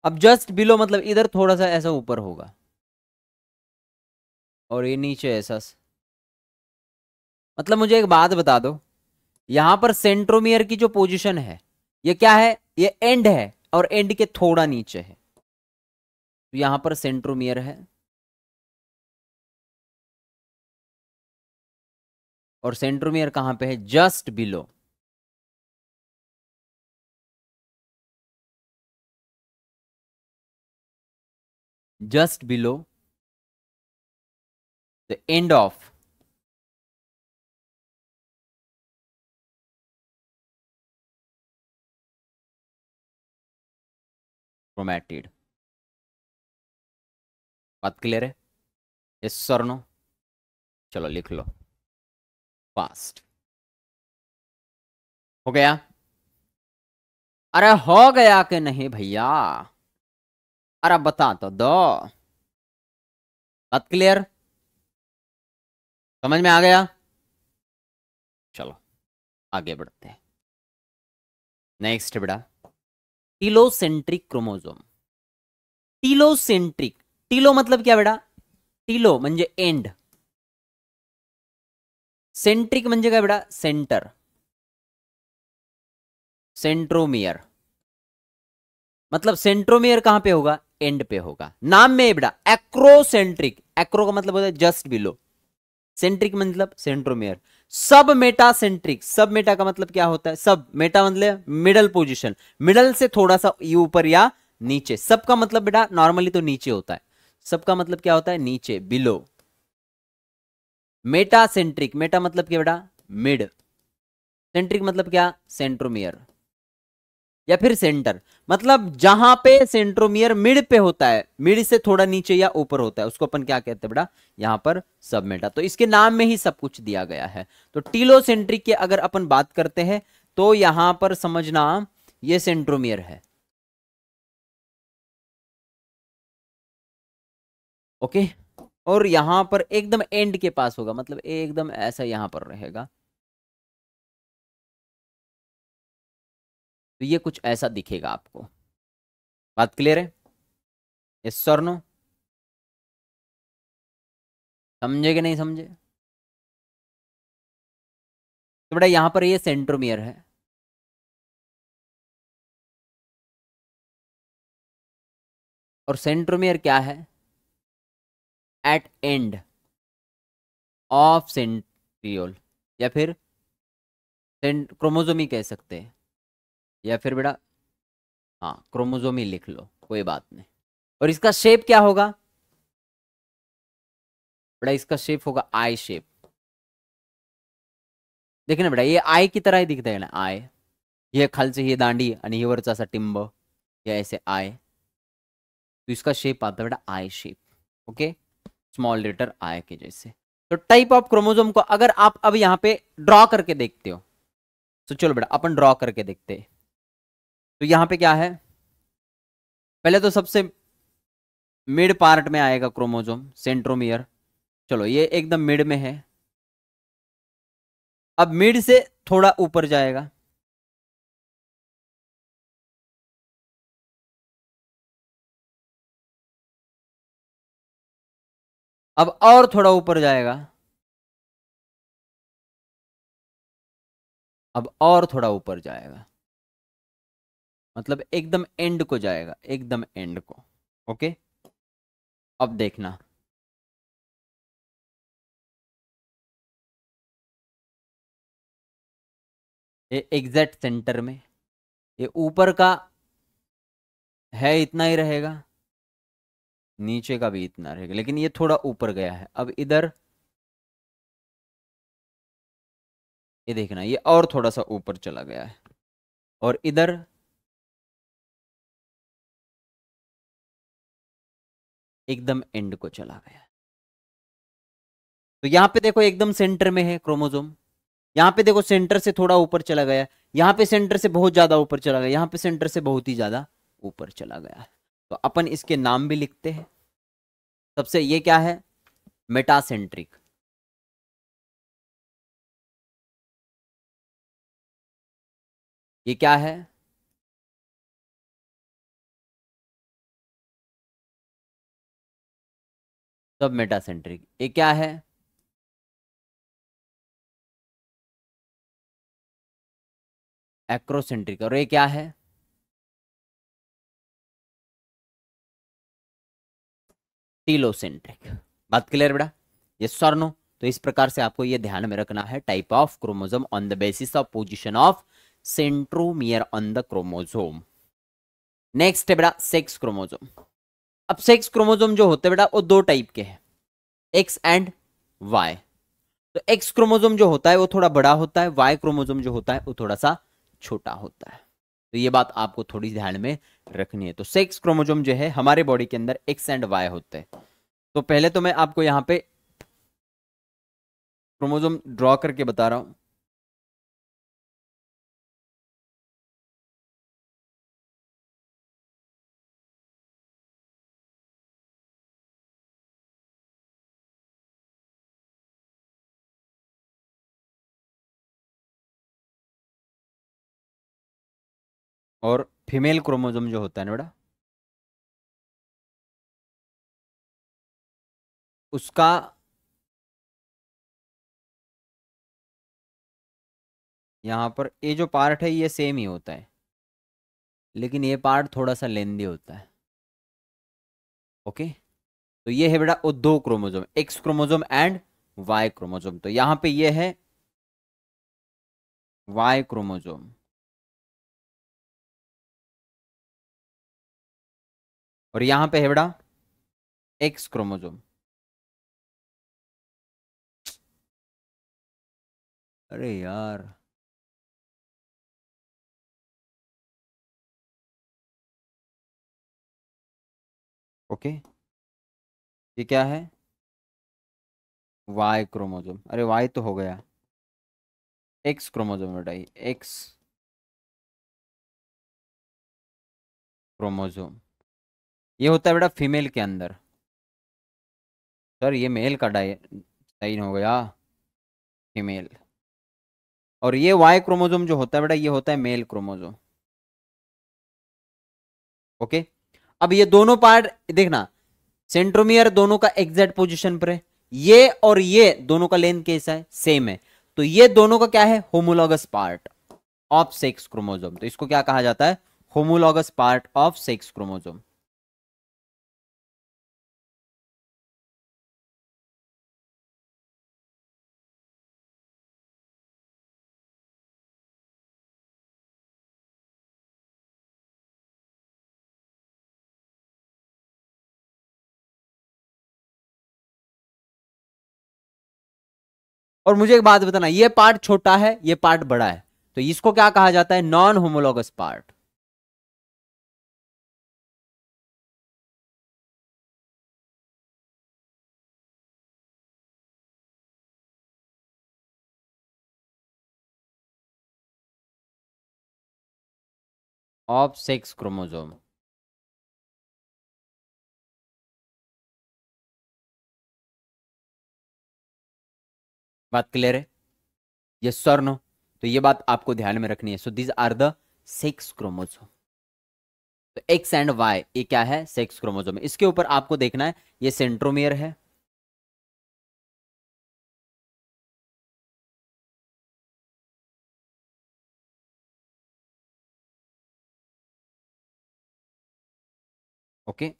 A: अब जस्ट बिलो मतलब इधर थोड़ा सा ऐसा ऊपर होगा, और ये नीचे ऐसा मतलब मुझे एक बात बता दो, यहां पर सेंट्रोमियर की जो पोजीशन है ये क्या है, ये एंड है और एंड के थोड़ा नीचे है, तो यहां पर सेंट्रोमियर है। और सेंट्रोमियर कहां पे है, just below, just below the end of chromatid. बात क्लियर है, यस सर नो। चलो लिख लो फास्ट। हो गया, अरे हो गया कि नहीं भैया, अरे बता तो दो। बात क्लियर, समझ में आ गया। चलो आगे बढ़ते हैं। नेक्स्ट बेटा, टीलोसेंट्रिक क्रोमोसोम। टीलोसेंट्रिक, टीलो मतलब क्या बेटा, टीलो म्हणजे एंड, सेंट्रिक म्हणजे काय बेटा, सेंटर, सेंट्रोमियर मतलब सेंट्रोमियर कहां पे होगा, एंड पे होगा। नाम में बेटा एक्रोसेंट्रिक, एक्रो का मतलब होता है जस्ट बिलो, सेंट्रिक मतलब सेंट्रोमियर। सब मेटा सेंट्रिक, सब मेटा का मतलब क्या होता है, सब मेटा मतलब मिडल पोजीशन, मिडल से थोड़ा सा ऊपर या नीचे। सब का मतलब बेटा नॉर्मली तो नीचे होता है, सब का मतलब क्या होता है, नीचे, बिलो। मेटा सेंट्रिक, मेटा मतलब क्या बेटा, मिड, सेंट्रिक मतलब क्या, सेंट्रोमियर या फिर सेंटर, मतलब जहां पे सेंट्रोमियर मिड पे होता है, मिड से थोड़ा नीचे या ऊपर होता है, उसको अपन क्या कहते हैं बेटा, यहां पर सब मेटा। तो इसके नाम में ही सब कुछ दिया गया है। तो टीलोसेंट्रिक की अगर अपन बात करते हैं तो यहां पर समझना ये सेंट्रोमियर है। ओके, और यहां पर एकदम एंड के पास होगा, मतलब एकदम ऐसा यहां पर रहेगा। तो ये कुछ ऐसा दिखेगा आपको। बात क्लियर है, यस सर नो, समझे कि नहीं समझे। तो बेटा यहां पर ये सेंट्रोमियर है, और सेंट्रोमियर क्या है, एट एंड ऑफ सेंट्रियोल, या फिर क्रोमोजोमी कह सकते हैं, या फिर बेटा हाँ क्रोमोजोमी लिख लो, कोई बात नहीं। और इसका शेप क्या होगा बेटा, इसका शेप होगा आई शेप। देखना ना बेटा, ये आई की तरह ही दिखता है ना, आई, ये खालची ही दांडी आणि ही वरचा असा टिंब, या ऐसे आय, तो इसका शेप आता है बेटा आई शेप। ओके, स्मॉल लेटर आई के जैसे। तो टाइप ऑफ क्रोमोसोम को अगर आप अब यहां पे ड्रॉ करके देखते हो, तो चलो बेटा अपन ड्रॉ करके देखते हैं। तो यहां पे क्या है, पहले तो सबसे मिड पार्ट में आएगा क्रोमोसोम सेंट्रोमियर, चलो ये एकदम मिड में है। अब मिड से थोड़ा ऊपर जाएगा, अब और थोड़ा ऊपर जाएगा, अब और थोड़ा ऊपर जाएगा, मतलब एकदम एंड को जाएगा, एकदम एंड को। ओके, अब देखना, ये एग्जैक्ट सेंटर में, ये ऊपर का है इतना ही रहेगा, नीचे का भी इतना रहेगा, लेकिन ये थोड़ा ऊपर गया है। अब इधर ये देखना, ये और थोड़ा सा ऊपर चला गया है, और इधर एकदम एंड को चला गया है। तो यहां पे देखो एकदम सेंटर में है क्रोमोसोम, यहां पे देखो सेंटर से थोड़ा ऊपर चला गया, यहां पे सेंटर से बहुत ज्यादा ऊपर चला गया, यहां पे सेंटर से बहुत ही ज्यादा ऊपर चला गया है। तो अपन इसके नाम भी लिखते हैं। सबसे ये क्या है, मेटासेंट्रिक, ये क्या है, सब मेटासेंट्रिक, ये क्या है, एक्रोसेंट्रिक, और ये क्या है, टीलोसेंट्रिक। बात क्लियर बेटा, ये सर नो। तो इस प्रकार से आपको ये ध्यान में रखना है, type of chromosome on the basis of position of centromere on the chromosome. Next है बेटा सेक्स क्रोमोसोम। अब सेक्स क्रोमोसोम जो होते हैं बेटा वो दो टाइप के हैं, एक्स एंड वाई। तो एक्स क्रोमोसोम जो होता है वो थोड़ा बड़ा होता है, वाई क्रोमोसोम जो होता है वो थोड़ा सा छोटा होता है। तो ये बात आपको थोड़ी ध्यान में रखनी है। तो सेक्स क्रोमोसोम जो है हमारे बॉडी के अंदर एक्स एंड वाई होते हैं। तो पहले तो मैं आपको यहाँ पे क्रोमोसोम ड्रॉ करके बता रहा हूं। और फीमेल क्रोमोसोम जो होता है ना बेटा, उसका यहाँ पर ये जो पार्ट है ये सेम ही होता है, लेकिन ये पार्ट थोड़ा सा लेंदी होता है। ओके, तो ये है बेटा वो दो chromosome, X chromosome and Y chromosome. तो यहां पे ये है वाई क्रोमोजोम और यहां पे है बेटा एक्स क्रोमोजोम। अरे यार, ओके, ये क्या है? Y chromosome. अरे वाई तो हो गया, एक्स क्रोमोजोम बेटा, ये एक्स क्रोमोजोम ये होता है बेटा फीमेल के अंदर। सर ये मेल का डाई साइन हो गया, फीमेल। और ये वाई क्रोमोजोम जो होता है बेटा, ये होता है मेल क्रोमोजोम। ओके, अब ये दोनों पार्ट देखना, सेंट्रोमियर दोनों का एग्जैक्ट पोजीशन पर है, ये और ये दोनों का लेंथ कैसा है? सेम है। तो ये दोनों का क्या है? Homologous part of sex chromosome. तो इसको क्या कहा जाता है? Homologous part of sex chromosome. और मुझे एक बात बताना, ये पार्ट छोटा है, ये पार्ट बड़ा है, तो इसको क्या कहा जाता है? Non homologous part of sex chromosome. बात क्लियर है? Yes sir no? तो ये बात आपको ध्यान में रखनी है। So these are the sex chromosome. तो एक्स एंड वाई ये क्या है? Sex chromosome. इसके ऊपर आपको देखना है, ये सेंट्रोमियर है, ओके।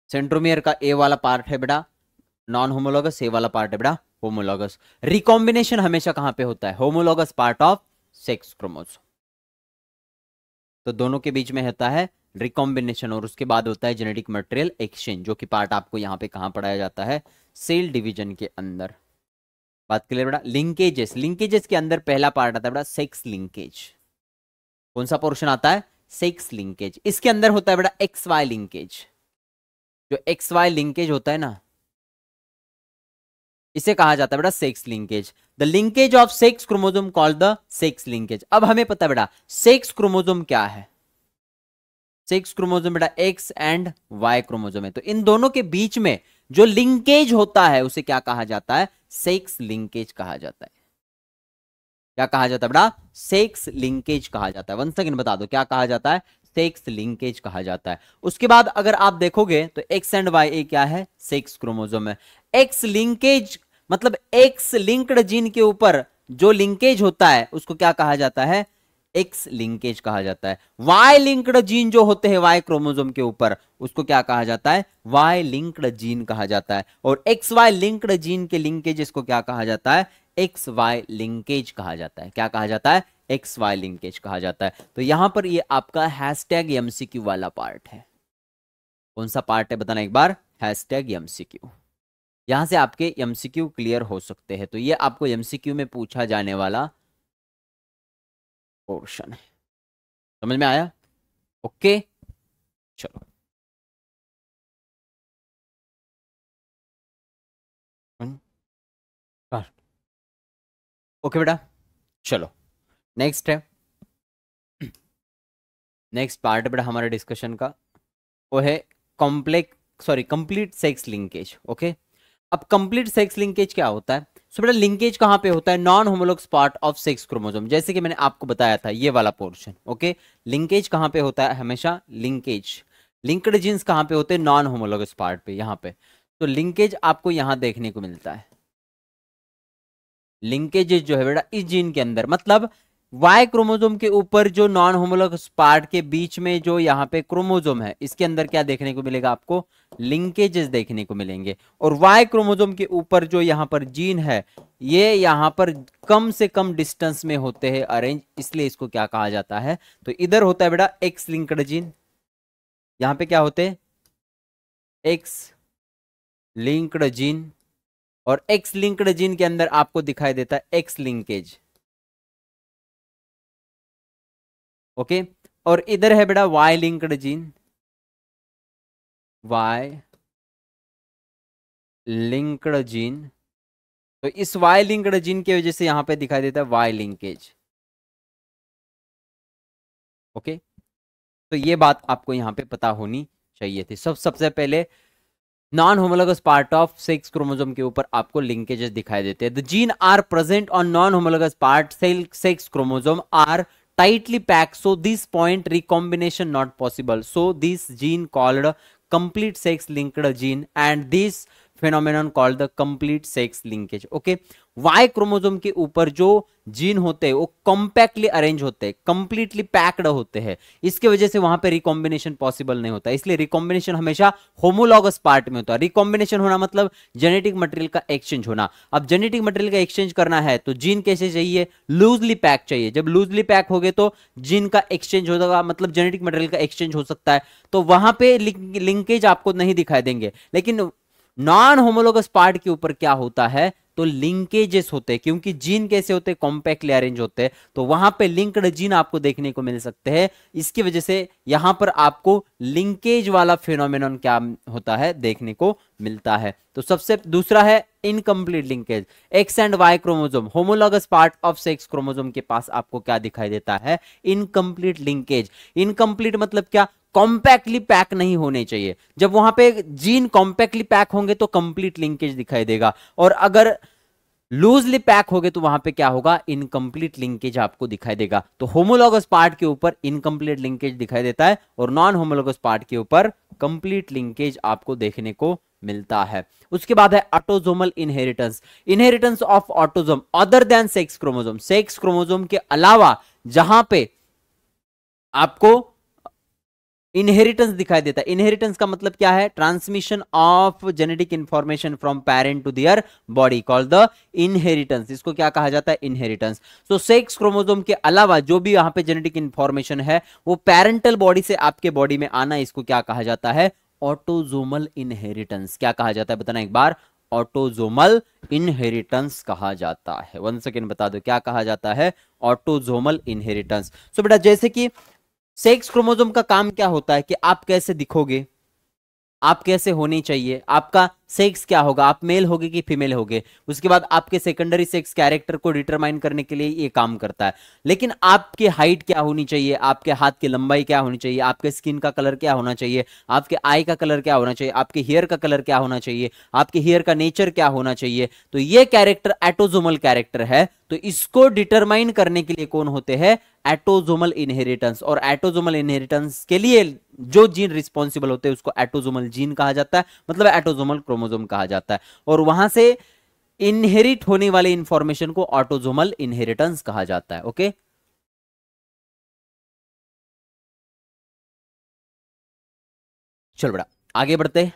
A: सेंट्रोमियर का ए वाला पार्ट है बेटा नॉन होमोलॉगस, ए वाला पार्ट है बेटा होमोलॉगस। रिकॉम्बिनेशन हमेशा कहां पे होता है? Homologous part of sex chromosome. तो दोनों के बीच में होता है रिकॉम्बिनेशन और उसके बाद होता है जेनेटिक मटेरियल एक्सचेंज, जो कि पार्ट आपको यहां पे कहां पढ़ाया जाता है? सेल डिवीजन के अंदर। बात क्लियर बेटा? लिंकेजेस, लिंकेजेस के अंदर पहला पार्ट आता है बेटा सेक्स लिंकेज। कौन सा पोर्शन आता है? Sex linkage. इसके अंदर होता है बेटा एक्स वाई लिंकेज। जो एक्स वाई लिंकेज होता है ना, इसे कहा जाता है बेटा sex linkage. The linkage of sex chromosome called the sex linkage. अब हमें पता है बेटा सेक्स क्रोमोसोम क्या है? सेक्स क्रोमोसोम बेटा एक्स एंड वाई क्रोमोसोम है। तो इन दोनों के बीच में जो लिंकेज होता है उसे क्या कहा जाता है? सेक्स लिंकेज कहा जाता है। क्या कहा जाता है बेटा? सेक्स लिंकेज कहा जाता है। वन सेकंड बता दो क्या कहा जाता है? सेक्स लिंकेज कहा जाता है। उसके बाद अगर आप देखोगे तो एक्स एंड वाई ए क्या है? सेक्स क्रोमोसोम है। एक्स लिंकेज मतलब एक्स लिंक्ड जीन के ऊपर जो लिंकेज होता है उसको क्या कहा जाता है? एक्स लिंकेज कहा जाता है। वाई लिंक्ड जीन जो होते हैं वाई क्रोमोसोम के ऊपर उसको क्या कहा जाता है? वाई लिंक्ड जीन कहा जाता है। और एक्स वाई लिंक्ड जीन के लिंकेज को क्या कहा जाता है? एक्स वाई लिंकेज कहा जाता है। क्या कहा जाता है? एक्स वाई लिंकेज कहा जाता है। तो यहां पर ये आपका हैशटैग एमसीक्यू वाला पार्ट है। कौन सा पार्ट है बताना एक बार? Hashtag MCQ. यहां से आपके एमसीक्यू क्लियर हो सकते हैं। तो ये आपको एमसीक्यू में पूछा जाने वाला पोर्शन है। समझ में आया? ओके, चलो। ओके बेटा, चलो नेक्स्ट है। नेक्स्ट पार्ट बेटा हमारे डिस्कशन का वो है complex sorry complete sex linkage. Okay, अब कंप्लीट सेक्स लिंकेज क्या होता है? सो बेटा लिंकेज कहां पे होता है? Non homologous part of sex chromosome, जैसे कि मैंने आपको बताया था ये वाला पोर्शन। ओके, लिंकेज कहां पे होता है? हमेशा लिंकेज लिंक्ड जीन्स कहां पे होते हैं? नॉन होमोलॉगस पार्ट पे, यहां पे। तो लिंकेज आपको यहां देखने को मिलता है। लिंकेजेस जो है बेटा इस जीन के अंदर, मतलब वाई क्रोमोसोम के ऊपर जो नॉन होमोलॉगस पार्ट के बीच में जो यहाँ पे क्रोमोसोम है, इसके अंदर क्या देखने को मिलेगा आपको, लिंकेजेस देखने को मिलेंगे। और वाई क्रोमोसोम के ऊपर जो यहाँ पर जीन है, ये यहाँ पर कम से कम डिस्टेंस में होते हैं अरेंज, इसलिए इसको क्या कहा जाता है, तो इधर होता है बेटा एक्स लिंक्ड जीन, यहाँ पे क्या होते हैं, एक्स लिंक्ड जीन, और एक्स लिंक्ड जीन के अंदर आपको दिखाई देता है एक्स लिंकेज। ओके, और इधर है बेटा Y linked gene, Y linked gene, तो इस वाई लिंक्ड जीन की वजह से यहां पे दिखाई देता है वाई लिंकेज। ओके, तो ये बात आपको यहां पे पता होनी चाहिए थी। सबसे पहले non homologous part of sex chromosome के ऊपर आपको लिंकेजेस दिखाई देते हैं। The gene are present on non homologous part sex chromosome are tightly packed, so this point recombination not possible, so this gene called complete sex linked gene and this phenomenon called the complete sex linkage। Okay, Y chromosome के ऊपर जो gene होते हैं वो compactly arrange होते हैं, completely packed होते हैं, इसके वजह से वहां पे रिकॉम्बिनेशन पॉसिबल नहीं होता। इसलिए रिकॉम्बिनेशन हमेशा होमोलॉगस पार्ट में होता है। रिकॉम्बिनेशन होना मतलब जेनेटिक मटेरियल का एक्सचेंज होना। अब जेनेटिक मटेरियल का एक्सचेंज करना है तो जीन कैसे चाहिए, लूजली पैक चाहिए। जब लूजली पैक हो गए तो जीन का एक्सचेंज होगा, मतलब जेनेटिक मटेरियल का एक्सचेंज हो सकता है, तो वहां पे लिंकेज आपको नहीं दिखाई देंगे। लेकिन नॉन होमोलोगस पार्ट के ऊपर क्या होता है, तो लिंकेजेस होते हैं, क्योंकि जीन कैसे होते हैं, कॉम्पैक्टली अरेंज होते हैं, तो वहां पे लिंक्ड जीन आपको देखने को मिल सकते हैं। इसकी वजह से यहां पर आपको लिंकेज वाला फिनोमेनन क्या होता है, देखने को मिलता है। तो सबसे दूसरा है incomplete linkage. X and Y chromosome, homologous part of sex chromosome के पास आपको क्या दिखाई देता है, इनकम्प्लीट लिंकेज। इनकम्प्लीट मतलब क्या, कॉम्पैक्टली पैक नहीं होने चाहिए। जब वहां पे जीन कॉम्पैक्टली पैक होंगे तो कंप्लीट लिंकेज दिखाई देगा, और अगर लूजली पैक हो गए तो वहां पे क्या होगा, इनकम्प्लीट लिंकेज आपको दिखाई देगा। तो होमोलॉगस पार्ट के ऊपर इनकम्प्लीट लिंकेज दिखाई देता है और नॉन होमोलॉगस पार्ट के ऊपर कंप्लीट लिंकेज आपको देखने को मिलता है। उसके बाद है autosomal inheritance. Inheritance of autosome other than sex chromosome, sex chromosome के अलावा जहां पे आपको इनहेरिटेंस दिखाई देता है। इनहेरिटेंस का मतलब क्या है, transmission of genetic information from parent to their body called the inheritance. इसको क्या कहा जाता है, इनहेरिटेंस। तो सेक्स क्रोमोसोम के अलावा जो भी यहां पे जेनेटिक इंफॉर्मेशन है वो पेरेंटल बॉडी से आपके बॉडी में आना, इसको क्या कहा जाता है, ऑटोसोमल इनहेरिटेंस। क्या कहा जाता है, बताना एक बार, ऑटोसोमल इनहेरिटेंस कहा जाता है। 1 सेकेंड बता दो क्या कहा जाता है, ऑटोसोमल इनहेरिटेंस। सो बेटा जैसे कि सेक्स क्रोमोसोम का काम क्या होता है कि आप कैसे दिखोगे, आप कैसे होने चाहिए, आपका सेक्स क्या होगा, आप मेल होगे कि फीमेल होगे, उसके बाद आपके सेकेंडरी सेक्स कैरेक्टर को डिटरमाइन करने के लिए ये काम करता है। लेकिन आपकी हाइट क्या होनी चाहिए, आपके हाथ की लंबाई क्या होनी चाहिए, आपके स्किन का कलर क्या होना चाहिए, आपके आई का कलर क्या होना चाहिए, आपके हेयर का कलर क्या होना चाहिए, आपके हेयर का नेचर क्या होना चाहिए, तो ये कैरेक्टर एटोजोमल कैरेक्टर है। तो इसको डिटरमाइन करने के लिए कौन होते हैं, एटोजोमल इनहेरिटेंस। और एटोजोमल इनहेरिटेंस के लिए जो जीन रिस्पॉन्सिबल होते हैं उसको एटोजोमल जीन कहा जाता है, मतलब एटोजोमल क्रोमोसोम कहा जाता है। और वहां से इनहेरिट होने वाले इंफॉर्मेशन को ऑटोजोमल इनहेरिटेंस कहा जाता है। ओके, चलो बड़ा आगे बढ़ते हैं।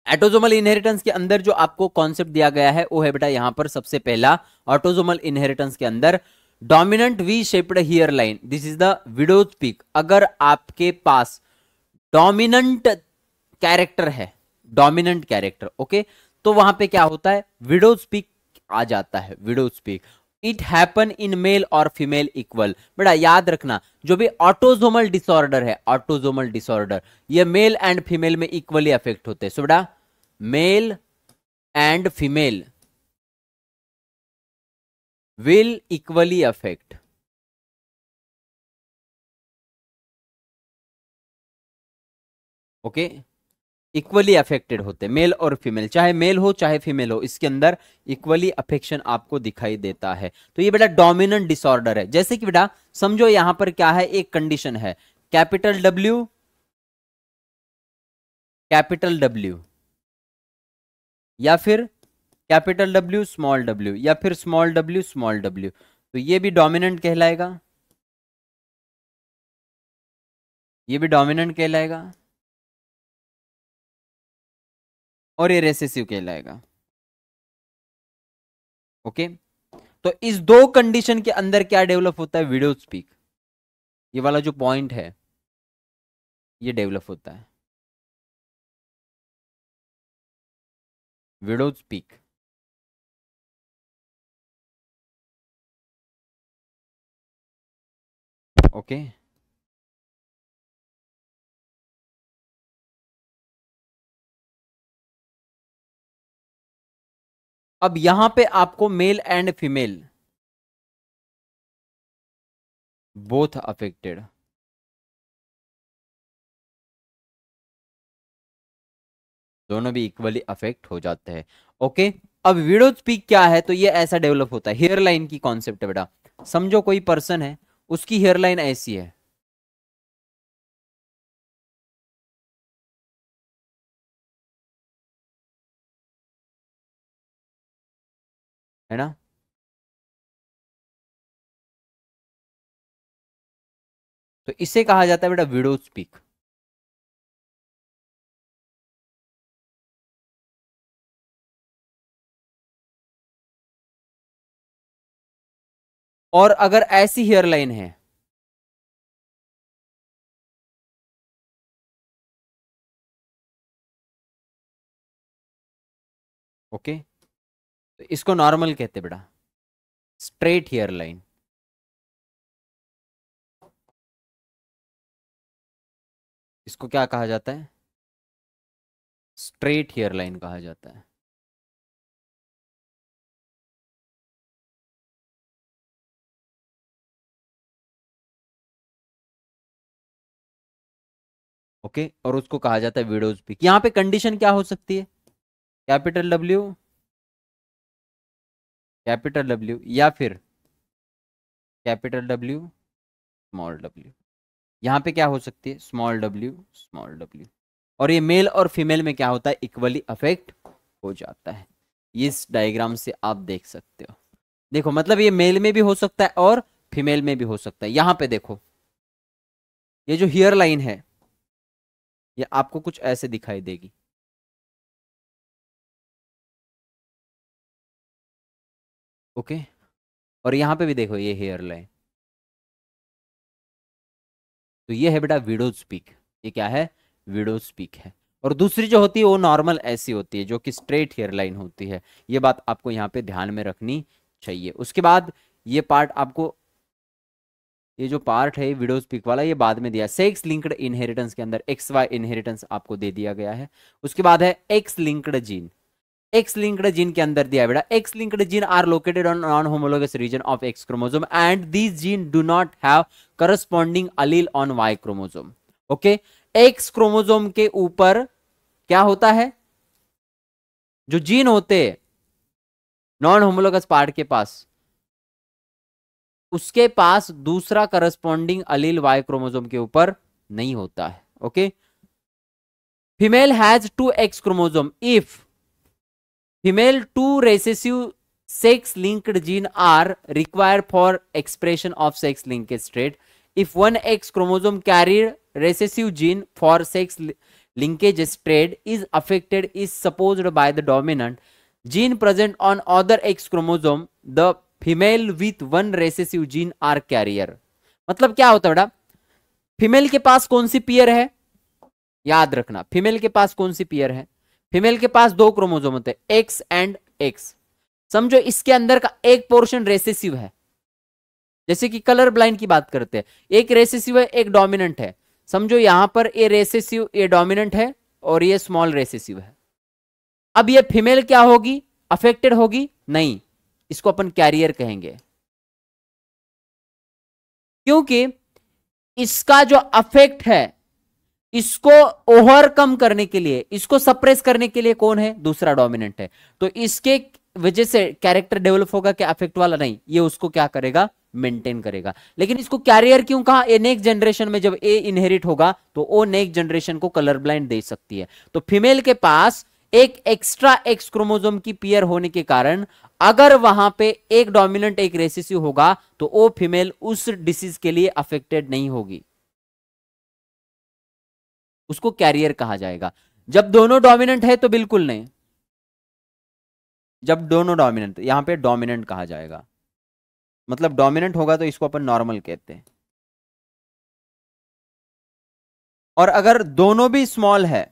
A: एटोजोमल इनहेरिटेंस के अंदर जो आपको कॉन्सेप्ट दिया गया है वो है बेटा यहां पर सबसे पहला, ऑटोजोमल इनहेरिटेंस के अंदर dominant V shaped here line, this is the widows peak. अगर आपके पास डोमिनेंट कैरेक्टर है, डोमिनेंट कैरेक्टर, ओके, तो वहां पे क्या होता है, विडोज पीक आ जाता है, widow's peak. It happen in male और फीमेल इक्वल। बेटा याद रखना जो भी ऑटोजोमल डिसऑर्डर है, ऑटोजोमल डिसऑर्डर ये मेल एंड फीमेल में इक्वली अफेक्ट होते हैं। सो बेटा male and female will equally affect, okay, equally affected होते, मेल और फीमेल, चाहे मेल हो चाहे फीमेल हो, इसके अंदर इक्वली अफेक्शन आपको दिखाई देता है। तो ये बेटा डोमिनेंट डिसऑर्डर है। जैसे कि बेटा समझो यहां पर क्या है, एक कंडीशन है, कैपिटल डब्ल्यू, कैपिटल डब्ल्यू या फिर कैपिटल डब्ल्यू स्मॉल डब्ल्यू, या फिर स्मॉल डब्ल्यू, तो ये भी डोमिनेंट कहलाएगा, ये भी डोमिनेंट कहलाएगा, और ये रेसेसिव कहलाएगा। ओके, तो इस दो कंडीशन के अंदर क्या डेवलप होता है? Window speak. ये वाला जो पॉइंट है ये डेवलप होता है, विडो स्पीक। ओके, अब यहां पे आपको mail and female both affected, दोनों भी इक्वली अफेक्ट हो जाते हैं। ओके, अब विडो स्पीक क्या है? तो ये ऐसा डेवलप होता है, हेयर लाइन की कॉन्सेप्ट है बेटा। समझो कोई पर्सन है, उसकी हेयर लाइन ऐसी है ना? तो इसे कहा जाता है बेटा विडो स्पीक। और अगर ऐसी हेयर लाइन है, ओके, तो इसको नॉर्मल कहते हैं बेटा, स्ट्रेट हेयर लाइन। इसको क्या कहा जाता है? स्ट्रेट हेयर लाइन कहा जाता है। ओके, और उसको कहा जाता है विडो स्पीक। यहां पे कंडीशन क्या हो सकती है? कैपिटल डब्ल्यू, कैपिटल डब्ल्यू, या फिर कैपिटल डब्ल्यू स्मॉल डब्ल्यू। यहां पे क्या हो सकती है? Small W, small W. और ये मेल और फीमेल में क्या होता है? इक्वली अफेक्ट हो जाता है। इस डायग्राम से आप देख सकते हो। देखो, मतलब ये मेल में भी हो सकता है और फीमेल में भी हो सकता है। यहां पे देखो, ये जो हेयर लाइन है ये आपको कुछ ऐसे दिखाई देगी। ओके, और यहां पे भी देखो ये हेयर लाइन। तो ये है बेटा विडो स्पीक। ये क्या है? विडो स्पीक है। और दूसरी जो होती है वो नॉर्मल ऐसी होती है, जो कि स्ट्रेट हेयर लाइन होती है। ये बात आपको यहाँ पे ध्यान में रखनी चाहिए। उसके बाद ये पार्ट आपको, ये जो पार्ट है विडो स्पीक वाला, ये बाद में दिया। सेक्स लिंक्ड इनहेरिटेंस के अंदर एक्स वाई इनहेरिटेंस आपको दे दिया गया है। उसके बाद है X linked gene. X linked gene के अंदर दिया है बेटा, X linked gene are located on non homologous region of X chromosome and these gene do not have corresponding allele on Y chromosome. Okay, X chromosome के ऊपर क्या होता है? जो जीन होते हैं नॉन होमोलोगस पार्ट के पास, उसके पास दूसरा करस्पॉन्डिंग अलील वाई क्रोमोसोम के ऊपर नहीं होता है। Okay, female has two X chromosome if female two recessive sex linked gene are required for expression of sex linkage trait. If one X chromosome carrier recessive gene for sex linkage trait is affected is supposed by the dominant gene present on other X chromosome, the female with one recessive gene are carrier. मतलब क्या होता है बेटा? Female के पास कौन सी pair है? याद रखना, फीमेल के पास कौन सी पेयर है? फीमेल के पास दो क्रोमोसोम होते हैं, एक्स एंड एक्स। समझो इसके अंदर का एक पोर्शन रेसेसिव है, जैसे कि कलर ब्लाइंड की बात करते हैं, एक रेसेसिव है एक डोमिनेंट है। समझो यहां पर ये रेसेसिव, ये डोमिनेंट है और ये स्मॉल रेसेसिव है। अब ये फीमेल क्या होगी? अफेक्टेड होगी? नहीं, इसको अपन कैरियर कहेंगे, क्योंकि इसका जो अफेक्ट है इसको ओवरकम करने के लिए, इसको सप्रेस करने के लिए कौन है? दूसरा डोमिनेंट है। तो इसके वजह से कैरेक्टर डेवलप होगा क्या अफेक्ट वाला? नहीं, ये उसको क्या करेगा? मेंटेन करेगा। लेकिन इसको कैरियर क्यों कहा? ये नेक्स्ट जनरेशन में जब ए इनहेरिट होगा तो वो नेक्स्ट जनरेशन को कलर ब्लाइंड दे सकती है। तो फीमेल के पास एक एक्स्ट्रा एक्स क्रोमोसोम की पेयर होने के कारण अगर वहां पे एक डोमिनेंट एक रेसेसिव होगा तो वो फीमेल उस डिसीज के लिए अफेक्टेड नहीं होगी, उसको कैरियर कहा जाएगा। जब दोनों डोमिनेंट है तो बिल्कुल नहीं, जब दोनों डोमिनेंट, यहां पे डोमिनेंट कहा जाएगा, मतलब डोमिनेंट होगा तो इसको अपन नॉर्मल कहते हैं। और अगर दोनों भी स्मॉल है,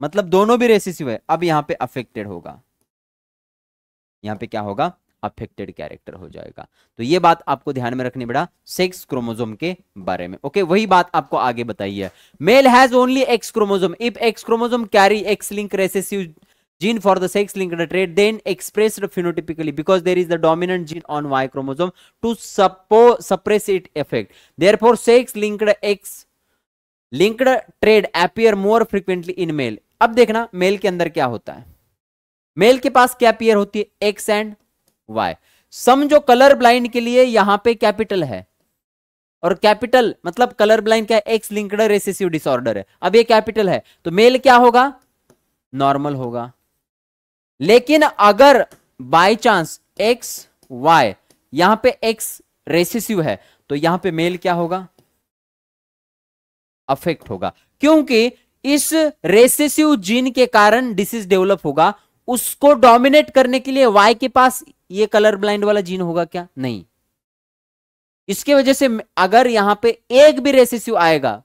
A: मतलब दोनों भी रेसेसिव है, अब यहां पे अफेक्टेड होगा, यहां पे क्या होगा, अफेक्टेड कैरेक्टर हो जाएगा। तो ये बात आपको ध्यान में रखनी पड़ा सेक्स क्रोमोसोम के बारे में। ओके, वही बात आपको आगे बताई है। Male has only X chromosome if X chromosome carry X link recessive gene for the sex linked trait then expressed phenotypically because there is the dominant gene on Y chromosome to suppress its effect. Therefore sex linked X linked trait appear more frequently in male. अब देखना mail के अंदर क्या होता है, mail के पास क्या pair होती है, X एंड Y। समझो कलर ब्लाइंड के लिए यहां पे कैपिटल है, और कैपिटल मतलब कलर ब्लाइंड क्या है, एक्स लिंक्ड रेसेसिव डिसऑर्डर है। अब ये कैपिटल है तो मेल क्या होगा, नॉर्मल होगा। लेकिन अगर बाय चांस एक्स वाई यहां पे एक्स रेसेसिव है तो यहां पे मेल क्या होगा, अफेक्ट होगा, क्योंकि इस रेसेसिव जीन के कारण डिसीज डेवलप होगा। उसको डोमिनेट करने के लिए वाई के पास ये कलर ब्लाइंड वाला जीन होगा क्या, नहीं। इसके वजह से अगर यहां पे एक भी रेसेसिव आएगा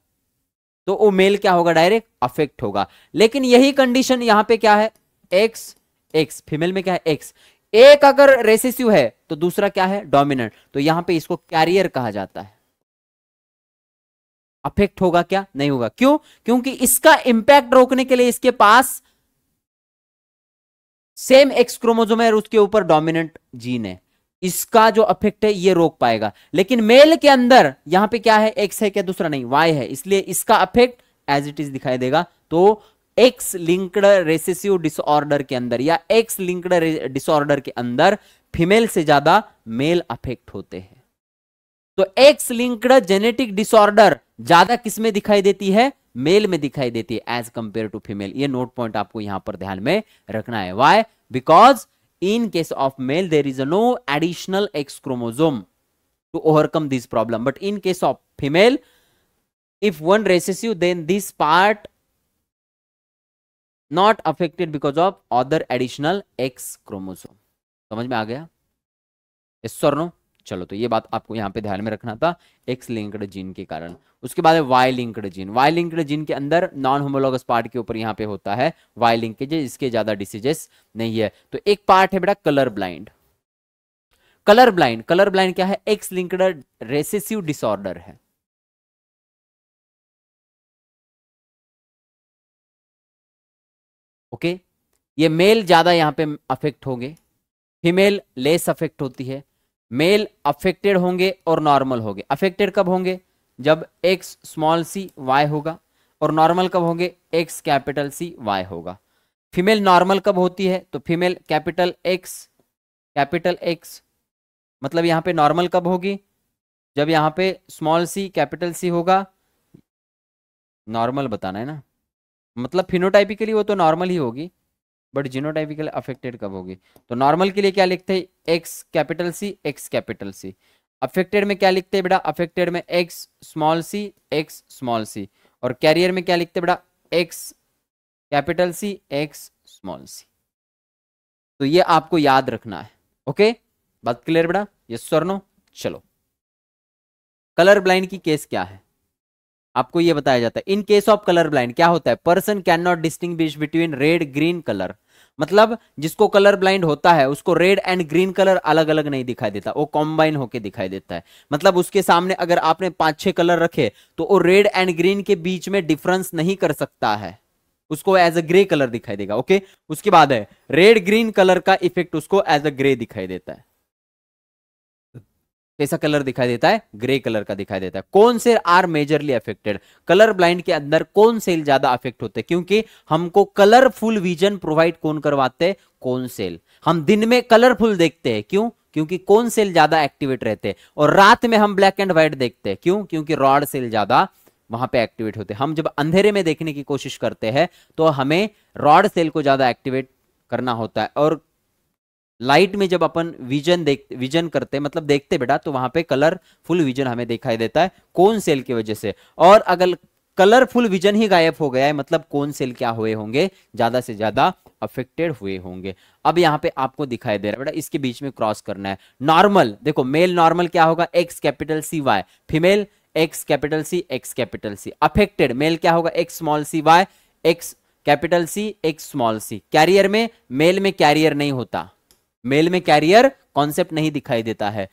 A: तो वो मेल क्या होगा, डायरेक्ट अफेक्ट होगा। लेकिन यही कंडीशन यहां पे क्या है, एक्स एक्स, फीमेल में क्या है एक्स, एक अगर रेसेसिव है तो दूसरा क्या है, डोमिनेंट, तो यहां पे इसको कैरियर कहा जाता है। अफेक्ट होगा क्या, नहीं होगा, क्यों, क्योंकि इसका इंपैक्ट रोकने के लिए इसके पास सेम एक्स क्रोमोसोम है और उसके ऊपर डोमिनेंट जीन है, इसका जो अफेक्ट है ये रोक पाएगा। लेकिन मेल के अंदर यहां पे क्या है, एक्स है क्या, दूसरा नहीं, वाई है, इसलिए इसका अफेक्ट एज इट इज दिखाई देगा। तो एक्स लिंक्ड रेसेसिव डिसऑर्डर के अंदर या एक्स लिंक्ड डिसऑर्डर के अंदर फीमेल से ज्यादा मेल अफेक्ट होते हैं। तो एक्स लिंक्ड जेनेटिक डिसऑर्डर ज्यादा किसमें दिखाई देती है, मेल में दिखाई देती है एज कंपेयर टू फीमेल। ये नोट पॉइंट आपको यहां पर ध्यान में रखना है। Why, because in case of male there is no additional X chromosome to overcome this problem, but in case of female if one recessive then this part not affected because of other additional X chromosome। समझ में आ गया, yes or no? चलो, तो ये बात आपको यहां पे ध्यान में रखना था एक्स लिंक्ड जीन के कारण। उसके बाद है Y linked gene. Y linked gene के अंदर नॉन होमोलॉगस पार्ट के ऊपर यहां पे होता है वाई लिंकेज, इसके ज्यादा डिसीजेस नहीं है। तो एक पार्ट है बेटा colour blind. Colour blind, colour blind क्या है, एक्स लिंक्ड रेसेसिव डिसऑर्डर है। ओके, ये मेल ज्यादा यहां पे अफेक्ट होंगे, फीमेल लेस अफेक्ट होती है। मेल अफेक्टेड होंगे और नॉर्मल होंगे। अफेक्टेड कब होंगे, जब एक्स स्मॉल सी वाई होगा, और नॉर्मल कब होंगे, एक्स कैपिटल सी वाई होगा। फीमेल नॉर्मल कब होती है, तो फीमेल कैपिटल एक्स, मतलब यहां पे नॉर्मल कब होगी, जब यहां पे स्मॉल सी कैपिटल सी होगा। नॉर्मल बताना है ना, मतलब फिनोटाइपिकली वो तो नॉर्मल ही होगी, बट जीनोटाइपिकल अफेक्टेड कब होगी। तो नॉर्मल के लिए क्या लिखते हैं, X capital C, X capital C. Affected में क्या लिखते हैं बेटा, अफेक्टेड में X small C, X small C. और कैरियर में क्या लिखते हैं बेटा, X capital C, X small C. तो ये आपको याद रखना है। ओके, बात क्लियर बेटा, यस और नो। चलो, कलर ब्लाइंड की केस क्या है, आपको ये बताया जाता है। In case of colour blind क्या होता है, person can not distinguish between red green colour, मतलब जिसको कलर ब्लाइंड होता है उसको रेड एंड ग्रीन कलर अलग अलग नहीं दिखाई देता, वो कॉम्बाइन होके दिखाई देता है। मतलब उसके सामने अगर आपने 5-6 कलर रखे तो वो रेड एंड ग्रीन के बीच में डिफरेंस नहीं कर सकता है, उसको एज अ ग्रे कलर दिखाई देगा। ओके, उसके बाद है रेड ग्रीन कलर का इफेक्ट उसको एज अ ग्रे दिखाई देता है। कैसा कलर दिखाई देता है, ग्रे कलर का दिखाई देता है। कौन से are majorly affected, colour blind के अंदर कौन सेल ज्यादा अफेक्ट होते हैं, क्योंकि हमको कलरफुल विजन प्रोवाइड कौन करवाते हैं, कौन सेल। हम दिन में कलरफुल देखते हैं, क्यों, क्योंकि कौन सेल ज्यादा एक्टिवेट रहते हैं, और रात में हम ब्लैक एंड व्हाइट देखते हैं, क्यों, क्योंकि रॉड सेल ज्यादा वहां पे एक्टिवेट होते हैं। हम जब अंधेरे में देखने की कोशिश करते हैं तो हमें रॉड सेल को ज्यादा एक्टिवेट करना होता है, और लाइट में जब अपन विजन करते हैं, मतलब देखते बेटा, तो वहां पे कलरफुल विजन हमें दिखाई देता है कोन सेल की वजह से। और अगर कलरफुल विजन ही गायब हो गया है, मतलब कोन सेल क्या हुए होंगे, ज्यादा से ज्यादा अफेक्टेड हुए होंगे। अब यहाँ पे आपको दिखाई दे रहा है बेटा, इसके बीच में क्रॉस करना है। नॉर्मल देखो, मेल नॉर्मल क्या होगा, X capital C Y, female X capital C X capital C. Affected male क्या होगा, X small C Y X capital C X small C. Carrier में, मेल में कैरियर नहीं होता, मेल में कैरियर कॉन्सेप्ट नहीं दिखाई देता है,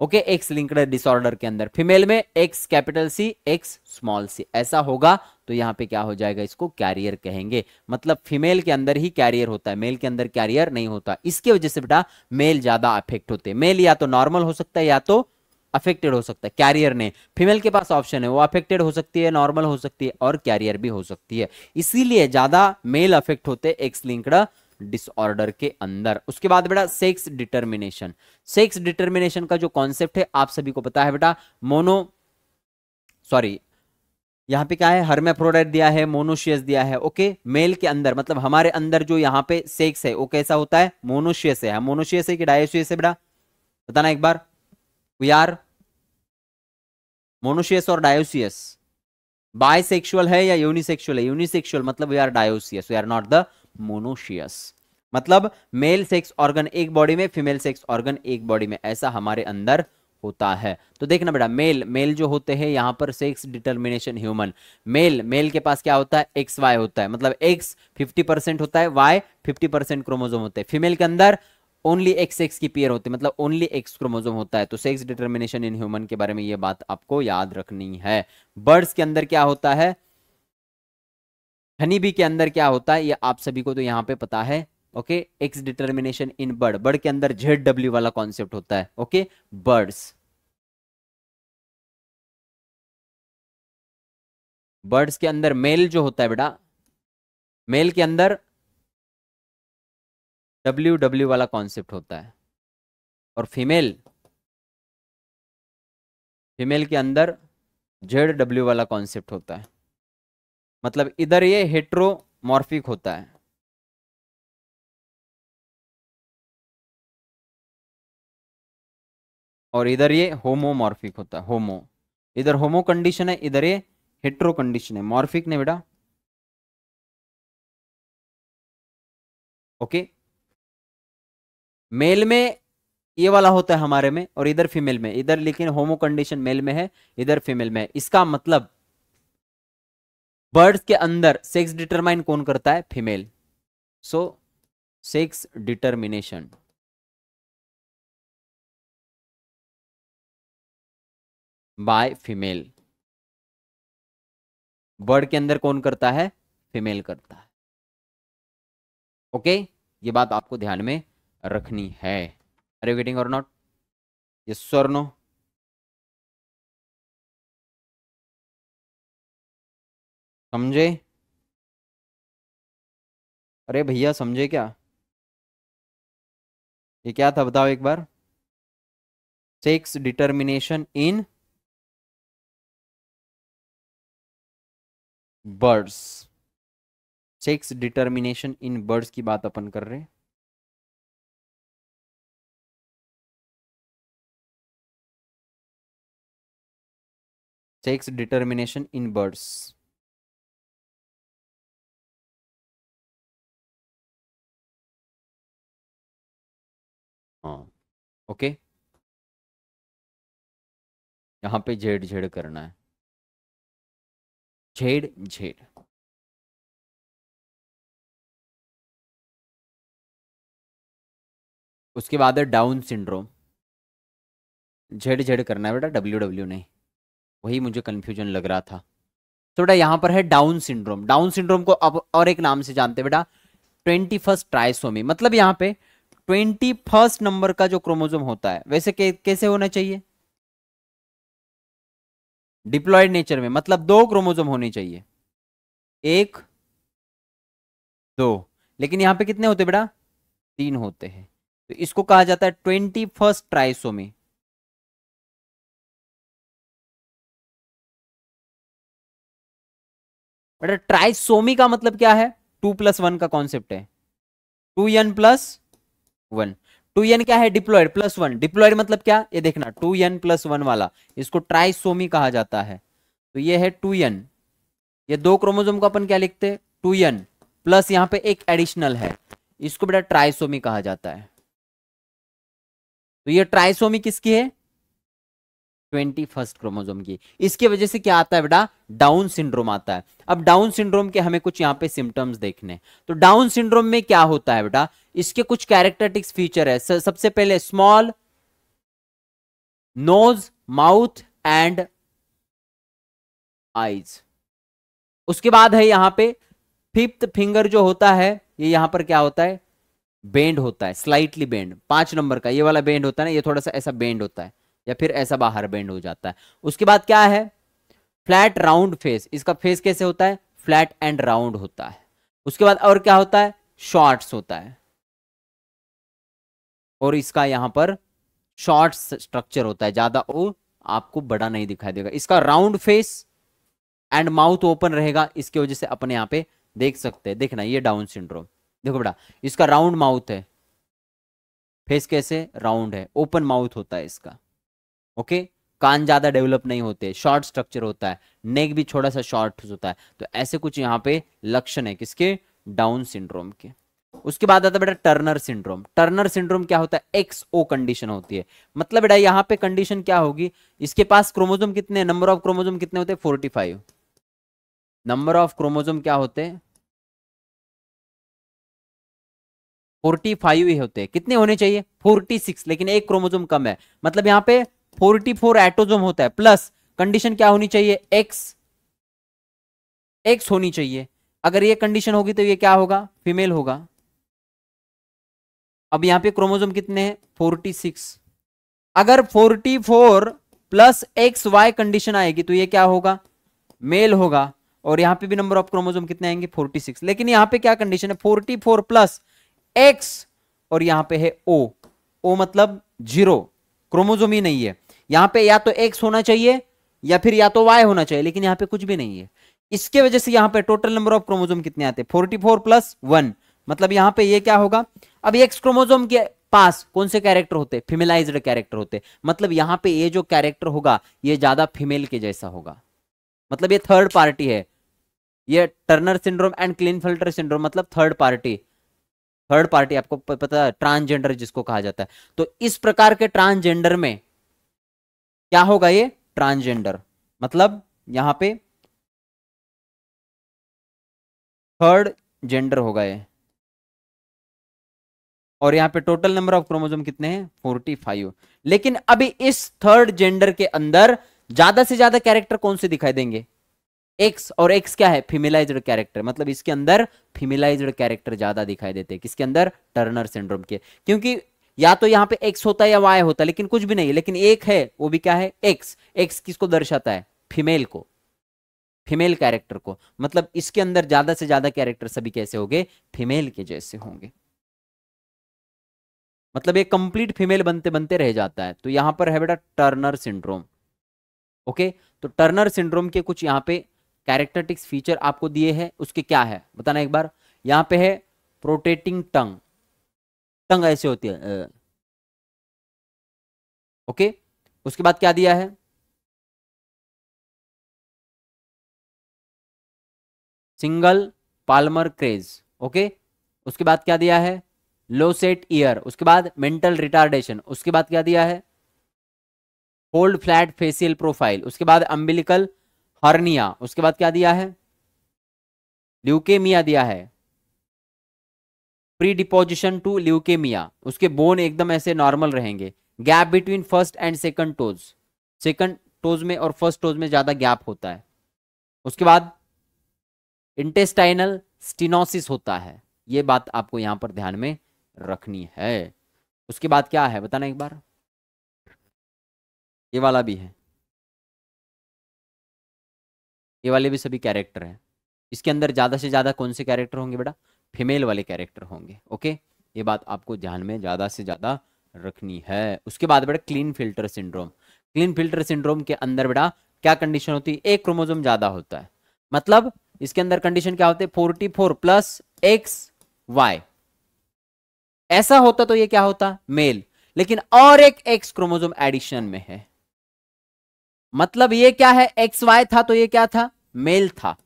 A: ओके, एक्स लिंक्ड डिसऑर्डर के अंदर। फीमेल में X capital C X small C, ऐसा होगा तो यहां पे क्या हो जाएगा, इसको कैरियर कहेंगे। मतलब फीमेल के अंदर ही कैरियर होता है, मेल के अंदर कैरियर नहीं होता। इसकी वजह से बेटा मेल ज्यादा अफेक्ट होते हैं। मेल या तो नॉर्मल हो सकता है या तो अफेक्टेड हो सकता है, कैरियर ने। फीमेल के पास ऑप्शन है, वो अफेक्टेड हो सकती है, नॉर्मल हो सकती है, और कैरियर भी हो सकती है। इसीलिए ज्यादा मेल अफेक्ट होते हैं एक्स लिंक्ड डिसऑर्डर के अंदर। उसके बाद बेटा सेक्स डिटर्मिनेशन। सेक्स डिटर्मिनेशन का जो कॉन्सेप्ट है आप सभी को पता है बेटा, यहां पे क्या है, हर्मेफ्रोडाइट दिया है, मोनोशियस दिया है, ओके। मेल के अंदर मतलब हमारे अंदर जो यहाँ पे सेक्स है वो कैसा होता है, मोनोशियस है। मोनोशियस है कि डायोशियस है बेटा, बताना एक बार। वी आर मोनोशियस और डायोशियस। बाइसेक्सुअल है या यूनिसेक्सुअल है, यूनिसेक्सुअल मतलब we are dioecious, we are not the monoecious. मतलब मेल सेक्स ऑर्गन एक बॉडी में, फीमेल सेक्स ऑर्गन एक बॉडी में, ऐसा हमारे अंदर होता है। तो देखना बेटा, मेल मेल जो होते हैं यहां पर सेक्स डिटर्मिनेशन ह्यूमन। मेल के पास क्या होता है, एक्स वाई होता है, मतलब एक्स 50% होता है, वाई 50% क्रोमोजोम होते हैं। फीमेल के अंदर ओनली एक्स एक्स की पेयर होती है, मतलब ओनली एक्स क्रोमोजोम होता है। तो सेक्स डिटर्मिनेशन इन ह्यूमन के बारे में ये बात आपको याद रखनी है। बर्ड्स के अंदर क्या होता है, हनी बी के अंदर क्या होता है, ये आप सभी को तो यहाँ पे पता है, okay. X determination in bird के अंदर ZW वाला कॉन्सेप्ट होता है, ओके। बर्ड्स बर्ड्स के अंदर मेल जो होता है बेटा, मेल के अंदर WW वाला कॉन्सेप्ट होता है, और फीमेल फीमेल के अंदर ZW वाला कॉन्सेप्ट होता है। मतलब इधर ये हेट्रोमॉर्फिक होता है, और इधर ये होमोमॉर्फिक होता है, होमो। इधर होमो कंडीशन है, इधर ये हेट्रो कंडीशन है, मॉर्फिक नहीं बेटा, ओके। मेल में ये वाला होता है हमारे में, और इधर फीमेल में, इधर लेकिन होमो कंडीशन मेल में है, इधर फीमेल में है। इसका मतलब बर्ड्स के अंदर सेक्स डिटरमाइन कौन करता है, female. So sex determination by female, bird के अंदर कौन करता है, फीमेल करता है, ओके। ये बात आपको ध्यान में रखनी है। अरे वेटिंग और नॉट, यस और नो, समझे? अरे भैया समझे क्या, ये क्या था बताओ एक बार। Sex determination in birds, sex determination in birds की बात अपन कर रहे हैं। सेक्स डिटर्मिनेशन इन बर्ड्स, हाँ, ओके। यहाँ पे झेड़ झेड़ करना है, झेड़ झेड़। उसके बाद है डाउन सिंड्रोम, झेड़ झेड़ करना है बेटा, WW नहीं, वही मुझे कंफ्यूजन लग रहा था। तो बेटा यहाँ पर है डाउन सिंड्रोम। डाउन सिंड्रोम को अब और एक नाम से जानते हैं बेटा, 21st ट्राइसोमी। मतलब यहाँ पे 21st नंबर का जो क्रोमोसोम होता है, वैसे कैसे होना चाहिए, डिप्लॉयड नेचर में, मतलब दो क्रोमोसोम होने चाहिए, एक दो। लेकिन यहाँ पे कितने होते बेटा, तीन होते हैं। तो इसको कहा जाता है 21st ट्राइसोमी। बेटा ट्राइसोमी का मतलब क्या है? 2+1 का कॉन्सेप्ट है, 2n+1। 2n क्या है? डिप्लॉयड +1। डिप्लॉयड मतलब क्या? ये देखना 2n+1 वाला, इसको ट्राइसोमी कहा जाता है। तो ये है 2n, ये दो क्रोमोसोम को अपन क्या लिखते हैं? 2n प्लस यहाँ पे एक एडिशनल है, इसको बेटा ट्राइसोमी कहा जाता है। तो ये ट्राइसोमी किसकी है? 21st क्रोमोसोम की। इसकी वजह से क्या आता है बेटा? डाउन सिंड्रोम आता है। अब डाउन सिंड्रोम के हमें कुछ यहाँ पे सिम्टम्स देखने। तो डाउन सिंड्रोम में क्या होता है बेटा? इसके कुछ कैरेक्टरिस्टिक्स फीचर है। सबसे पहले small nose, mouth and eyes. उसके बाद है यहाँ पे फिफ्थ फिंगर जो होता है, ये यहाँ पर क्या होता है? बेंड होता है, स्लाइटली बेंड। 5 नंबर का ये वाला बेंड होता है ना, ये थोड़ा सा ऐसा बेंड होता है या फिर ऐसा बाहर बेंड हो जाता है। उसके बाद क्या है? Flat round face. इसका फेस कैसे होता है? फ्लैट एंड राउंड होता है। उसके बाद और क्या होता है? शॉर्ट्स होता है, और इसका यहां पर शॉर्ट स्ट्रक्चर होता है, ज्यादा वो आपको बड़ा नहीं दिखाई देगा। इसका round face and mouth open रहेगा, इसकी वजह से अपने यहाँ पे देख सकते हैं। देखना ये डाउन सिंड्रोम, देखो बेटा इसका राउंड माउथ है, फेस कैसे? राउंड है, ओपन माउथ होता है इसका। ओके, कान ज्यादा डेवलप नहीं होते, शॉर्ट स्ट्रक्चर होता है, नेक भी थोड़ा सा शॉर्ट होता है। तो ऐसे कुछ यहाँ पे लक्षण है किसके? डाउन सिंड्रोम के। उसके बाद आता है बेटा टर्नर सिंड्रोम। टर्नर सिंड्रोम क्या होता है? XO कंडीशन होती है। मतलब बेटा यहाँ पे कंडीशन क्या होगी? इसके पास क्रोमोसोम कितने, नंबर ऑफ क्रोमोसोम कितने होते हैं? 45। नंबर ऑफ क्रोमोसोम क्या होते हैं? 45 ही होते हैं। कितने होने चाहिए? 46, लेकिन एक क्रोमोसोम कम है। मतलब यहाँ पे 44 एटोसोम होता है, प्लस कंडीशन क्या होनी चाहिए? X होनी चाहिए। अगर ये कंडीशन होगी तो ये क्या होगा? फीमेल होगा। अब यहाँ पे क्रोमोसोम कितने हैं? 46। अगर 44 प्लस XY कंडीशन आएगी तो ये क्या होगा? मेल होगा। और यहाँ पे भी नंबर ऑफ क्रोमोसोम कितने आएंगे? 46। लेकिन यहाँ पे क्या कंडीशन है? 44 प्लस X, और यहाँ पे है O मतलब 0, क्रोमोसोम ही नहीं है। यहाँ पे या तो X होना चाहिए या फिर या तो Y होना चाहिए, लेकिन यहाँ पे कुछ भी नहीं है। इसके वजह से यहाँ पे टोटल नंबर ऑफ क्रोमोसोम कितने आते हैं? 44 प्लस 1। मतलब यहाँ पे ये क्या होगा? अब X क्रोमोसोम के पास कौन से कैरेक्टर होते हैं? फीमेलाइज्ड कैरेक्टर होते हैं। मतलब यहाँ पे ये जो कैरेक्टर होगा ये ज्यादा फीमेल के जैसा होगा। मतलब ये थर्ड पार्टी है। ये टर्नर सिंड्रोम एंड क्लिनफेल्टर सिंड्रोम मतलब थर्ड पार्टी। थर्ड पार्टी आपको पता है, ट्रांसजेंडर जिसको कहा जाता है। तो इस प्रकार के ट्रांसजेंडर में क्या होगा? ये ट्रांसजेंडर मतलब यहां पे थर्ड जेंडर होगा ये। और यहाँ पे टोटल नंबर ऑफ क्रोमोसोम कितने हैं? 45। लेकिन अभी इस थर्ड जेंडर के अंदर ज्यादा से ज्यादा कैरेक्टर कौन से दिखाई देंगे? X, और X क्या है? फीमेलाइज्ड कैरेक्टर। मतलब इसके अंदर फीमेलाइज्ड कैरेक्टर ज्यादा दिखाई देते हैं। किसके अंदर? टर्नर सिंड्रोम के। क्योंकि या तो यहाँ पे X होता है या Y होता है, लेकिन कुछ भी नहीं है। लेकिन एक है, वो भी क्या है? X किसको दर्शाता है? फीमेल को, फीमेल कैरेक्टर को। मतलब इसके अंदर ज्यादा से ज्यादा कैरेक्टर सभी कैसे होंगे? फीमेल के जैसे होंगे। मतलब ये कंप्लीट फीमेल बनते बनते रह जाता है। तो यहां पर है बेटा टर्नर सिंड्रोम। ओके, तो टर्नर सिंड्रोम के कुछ यहाँ पे कैरेक्टरिस्टिक्स फीचर आपको दिए हैं, उसके क्या है बताना एक बार। यहाँ पे है प्रोटेक्टिंग टंग, टंग ऐसे होती है। ओके, उसके बाद क्या दिया है? Single Palmer craze. ओके, उसके बाद क्या दिया है? लो सेट ईयर। उसके बाद मेंटल रिटार्डेशन। उसके बाद क्या दिया है? Hold flat facial profile. उसके बाद अम्बिलिकल हर्निया। उसके बाद क्या दिया है? ल्यूकेमिया दिया है, प्री डिपोजिशन टू ल्यूकेमिया। उसके बोन एकदम ऐसे नॉर्मल रहेंगे। Gap between first and second toes, second toes में और फर्स्ट टोज में ज्यादा गैप होता है। उसके बाद इंटेस्टाइनल स्टिनोसिस होता है। ये बात आपको यहां पर ध्यान में रखनी है। उसके बाद क्या है बताना एक बार। ये वाला भी है, ये वाले भी सभी कैरेक्टर हैं। इसके अंदर ज्यादा से ज्यादा कौन से कैरेक्टर होंगे बेटा? फीमेल वाले कैरेक्टर होंगे। ओके, ये बात आपको ध्यान में ज्यादा से ज्यादा रखनी है। उसके बाद बेटा clean filter syndrome. Clean filter syndrome के अंदर बेटा क्या कंडीशन होती है? एक क्रोमोसोम ज्यादा होता है। मतलब इसके अंदर कंडीशन क्या होते, 44 प्लस एक्स वाई, ऐसा होता तो ये क्या होता, मेल। लेकिन और एक एक्स क्रोमोसोम एडिशन में है, मतलब ये क्या है, एक्स वाई था तो ये क्या था, मेल था,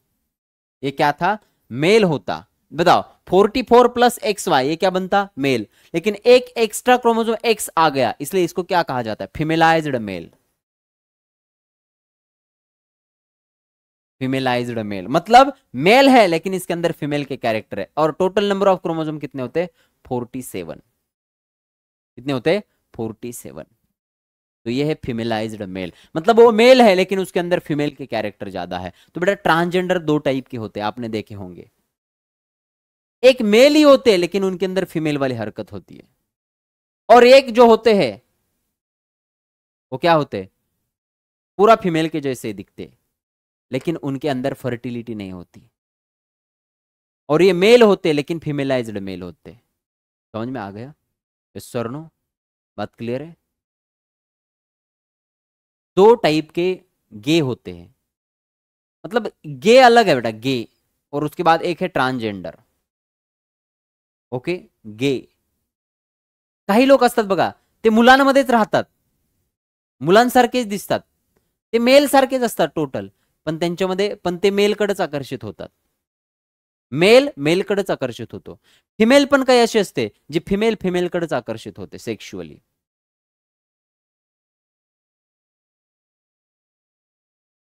A: ये क्या था, मेल होता। बताओ 44 प्लस एक्स वाई ये क्या बनता, मेल। लेकिन एक एक्स्ट्रा क्रोमोसोम एक्स आ गया, इसलिए इसको क्या कहा जाता है, फीमेलाइज्ड मेल। फीमेलाइज्ड मेल मतलब मेल है लेकिन इसके अंदर फीमेल के कैरेक्टर है। और टोटल नंबर ऑफ क्रोमोसोम कितने होते, 47। कितने होते, 47। तो ये है फीमेलाइज्ड मेल, मतलब वो मेल है लेकिन उसके अंदर फीमेल के कैरेक्टर ज्यादा है। तो बेटा ट्रांसजेंडर दो टाइप के होते हैं, आपने देखे होंगे, एक मेल ही होते हैं लेकिन उनके अंदर फीमेल वाली हरकत होती है, और एक जो होते हैं वो क्या होते, पूरा फीमेल के जैसे दिखते लेकिन उनके अंदर फर्टिलिटी नहीं होती। और ये मेल होते लेकिन फीमेलाइज्ड मेल होते। समझ में आ गया, यस सर नो, बात क्लियर है। दो टाइप के गे होते हैं, मतलब गे अलग है बेटा, गे, और उसके बाद एक है ट्रांसजेंडर। ओके, गे काही लोक असतात बघा, ते मुलांमध्येच राहतात, मुलांसारखेच दिसतात, ते मेल सारखेच असतात टोटल, पण त्यांच्यामध्ये पण ते मेलकडेच आकर्षित होतात, मेल मेलकडेच आकर्षित होतो। फिमेल पण काही अशी असते जी फिमेल फिमेलकडेच आकर्षित होते सेक्शुअली।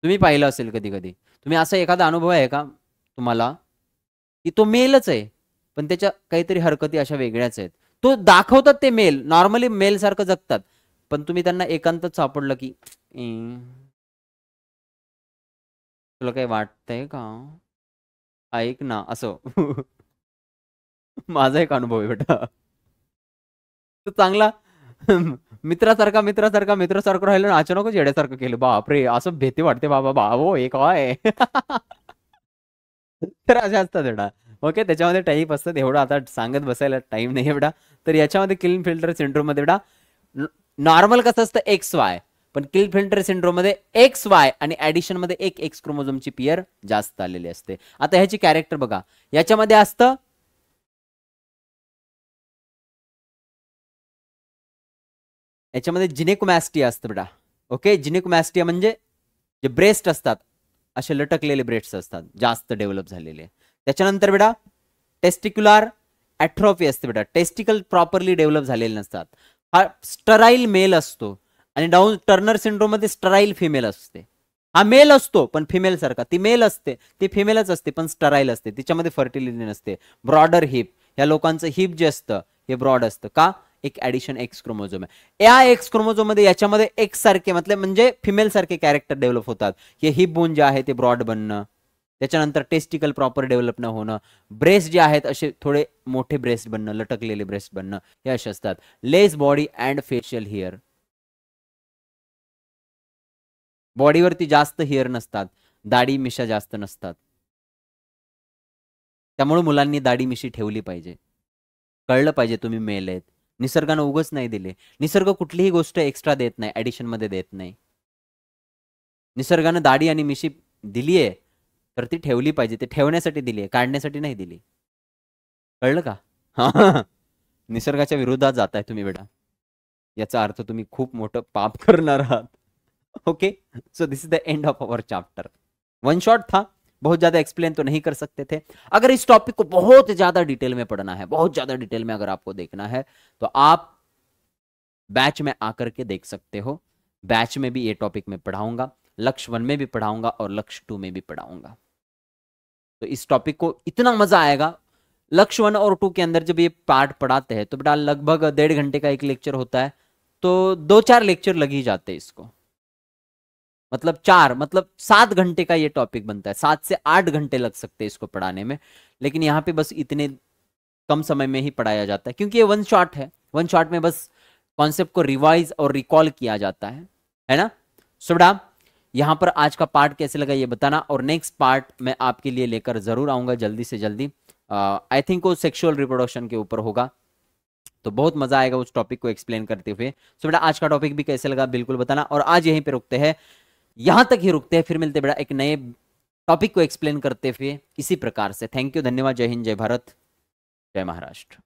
A: तुम्ही पाहिलं असेल कधी कधी, तुम्ही असा एखादा अनुभव आहे का तुम्हाला की तो मेलच आहे पण त्याच्या काहीतरी हरकती अशा वेगळ्याच आहेत, तो दाखवतात ते मेल, नॉर्मली मेल सारखं जगतात, पण तुम्ही त्यांना एकांतच सापडलं की तुला काही वाटतंय का, ऐक ना असं माझा एक अनुभव आहे बेटा, तो चांगला मित्रासारखं राहिलं ना, अचानकच येड्यासारखं केलं, बापरे असं भीती वाटते बाबा, बाबो हे काय तर अशा असतात बेटा। ओके, त्याच्यामध्ये टाईप असतात, एवढं आता सांगत बसायला टाइम नाही बेटा। तर याच्यामध्ये किल फिल्टर सिंड्रोम मध्ये बेटा नॉर्मल कसं असतं एक्स वाय, पण किल फिल्टर सिंड्रोम मध्ये एक्स वाय आणि ऍडिशन मध्ये एक एक्स क्रोमोझोमची पियर जास्त आलेली असते। आता ह्याची कॅरेक्टर बघा, याच्यामध्ये असतं याच्यामध्ये जिनेकोमॅस्टिया असतं बेटा। ओके, जिनेकोमॅस्टिया म्हणजे जे ब्रेस्ट असतात असे लटकलेले ब्रेस्ट असतात जास्त डेव्हलप झालेले। त्याच्यानंतर बेटा टेस्टिक्युलर ऍट्रॉफी असते बेटा, टेस्टिकल प्रॉपरली डेव्हलप झालेले नसतात, हा स्टराईल मेल असतो। आणि डाऊन टर्नर सिंड्रोम मध्ये स्टराईल फिमेल असते, हा मेल असतो पण फिमेल सारखा, ती मेल असते ती फिमेलच असते पण स्टराईल असते, तिच्यामध्ये फर्टिलिटी नसते। ब्रॉडर हिप, या लोकांचं हिप जे असतं हे ब्रॉड असतं का, एक ऍडिशन एक्स क्रोमोझोम आहे। या एक्स क्रोमोझोम मध्ये याच्यामध्ये एक्स सारखे मतलब म्हणजे फिमेल सारखे कॅरेक्टर डेव्हलप होतात, हे हिप बोन जे आहे ते ब्रॉड बनणं, त्याच्यानंतर टेस्टिकल प्रॉपर डेव्हलप न होणं, ब्रेस्ट जे आहेत असे थोडे मोठे ब्रेस्ट बनणं, लटकलेले ब्रेस्ट बनणं, हे असे असतात। Less body and facial hair, बॉडीवरती जास्त हेअर नसतात, दाढी मिशा जास्त नसतात, त्यामुळे मुलांनी दाढी मिशी ठेवली पाहिजे, कळलं पाहिजे तुम्ही मेल आहेत, निसर्गानं उगच नाही दिले, निसर्ग कुठलीही गोष्ट एक्स्ट्रा देत नाही, ऍडिशन मध्ये देत नाही, निसर्गानं दाढी आणि मिशी दिलीये तर ती ठेवली पाहिजे, ते ठेवण्यासाठी दिली आहे, काढण्यासाठी नाही दिली, कळलं का हा निसर्गाच्या विरोधात जाताय तुम्ही बेटा, याचा अर्थ तुम्ही खूप मोठं पाप करणार आहात। Okay, so this is the end of our chapter, one shot था, बहुत ज्यादा एक्सप्लेन तो नहीं कर सकते थे। अगर इस टॉपिक को बहुत ज्यादा डिटेल में पढ़ना है, बहुत ज्यादा डिटेल में अगर आपको देखना है तो आप बैच में आकर के देख सकते हो, बैच में भी ये टॉपिक में पढ़ाऊंगा, लक्ष्य 1 में भी पढ़ाऊंगा और लक्ष्य 2 में भी पढ़ाऊंगा। तो इस टॉपिक को इतना मजा आएगा, लक्ष्य 1 और 2 के अंदर जब ये पार्ट पढ़ाते हैं तो बेटा लगभग 1.5 घंटे का एक लेक्चर होता है, तो 2-4 लेक्चर लग ही जाते हैं इसको, मतलब 4 मतलब 7 घंटे का ये टॉपिक बनता है, 7 से 8 घंटे लग सकते हैं इसको पढ़ाने में। लेकिन यहाँ पे बस इतने कम समय में ही पढ़ाया जाता है क्योंकि ये वन शॉट है, वन शॉट में बस कॉन्सेप्ट को रिवाइज और रिकॉल किया जाता है ना। सो बेटा यहाँ पर आज का पार्ट कैसे लगा ये बताना, और नेक्स्ट पार्ट मैं आपके लिए लेकर जरूर आऊंगा जल्दी से जल्दी, आई थिंक वो सेक्सुअल रिप्रोडक्शन के ऊपर होगा, तो बहुत मजा आएगा उस टॉपिक को एक्सप्लेन करते हुए। सो बेटा आज का टॉपिक भी कैसे लगा बिल्कुल बताना, और आज यहीं पे रुकते हैं, यहां तक ही रुकते हैं, फिर मिलते हैं बेटा एक नए टॉपिक को एक्सप्लेन करते हुए इसी प्रकार से। थैंक यू, धन्यवाद, जय हिंद, जय भारत, जय महाराष्ट्र।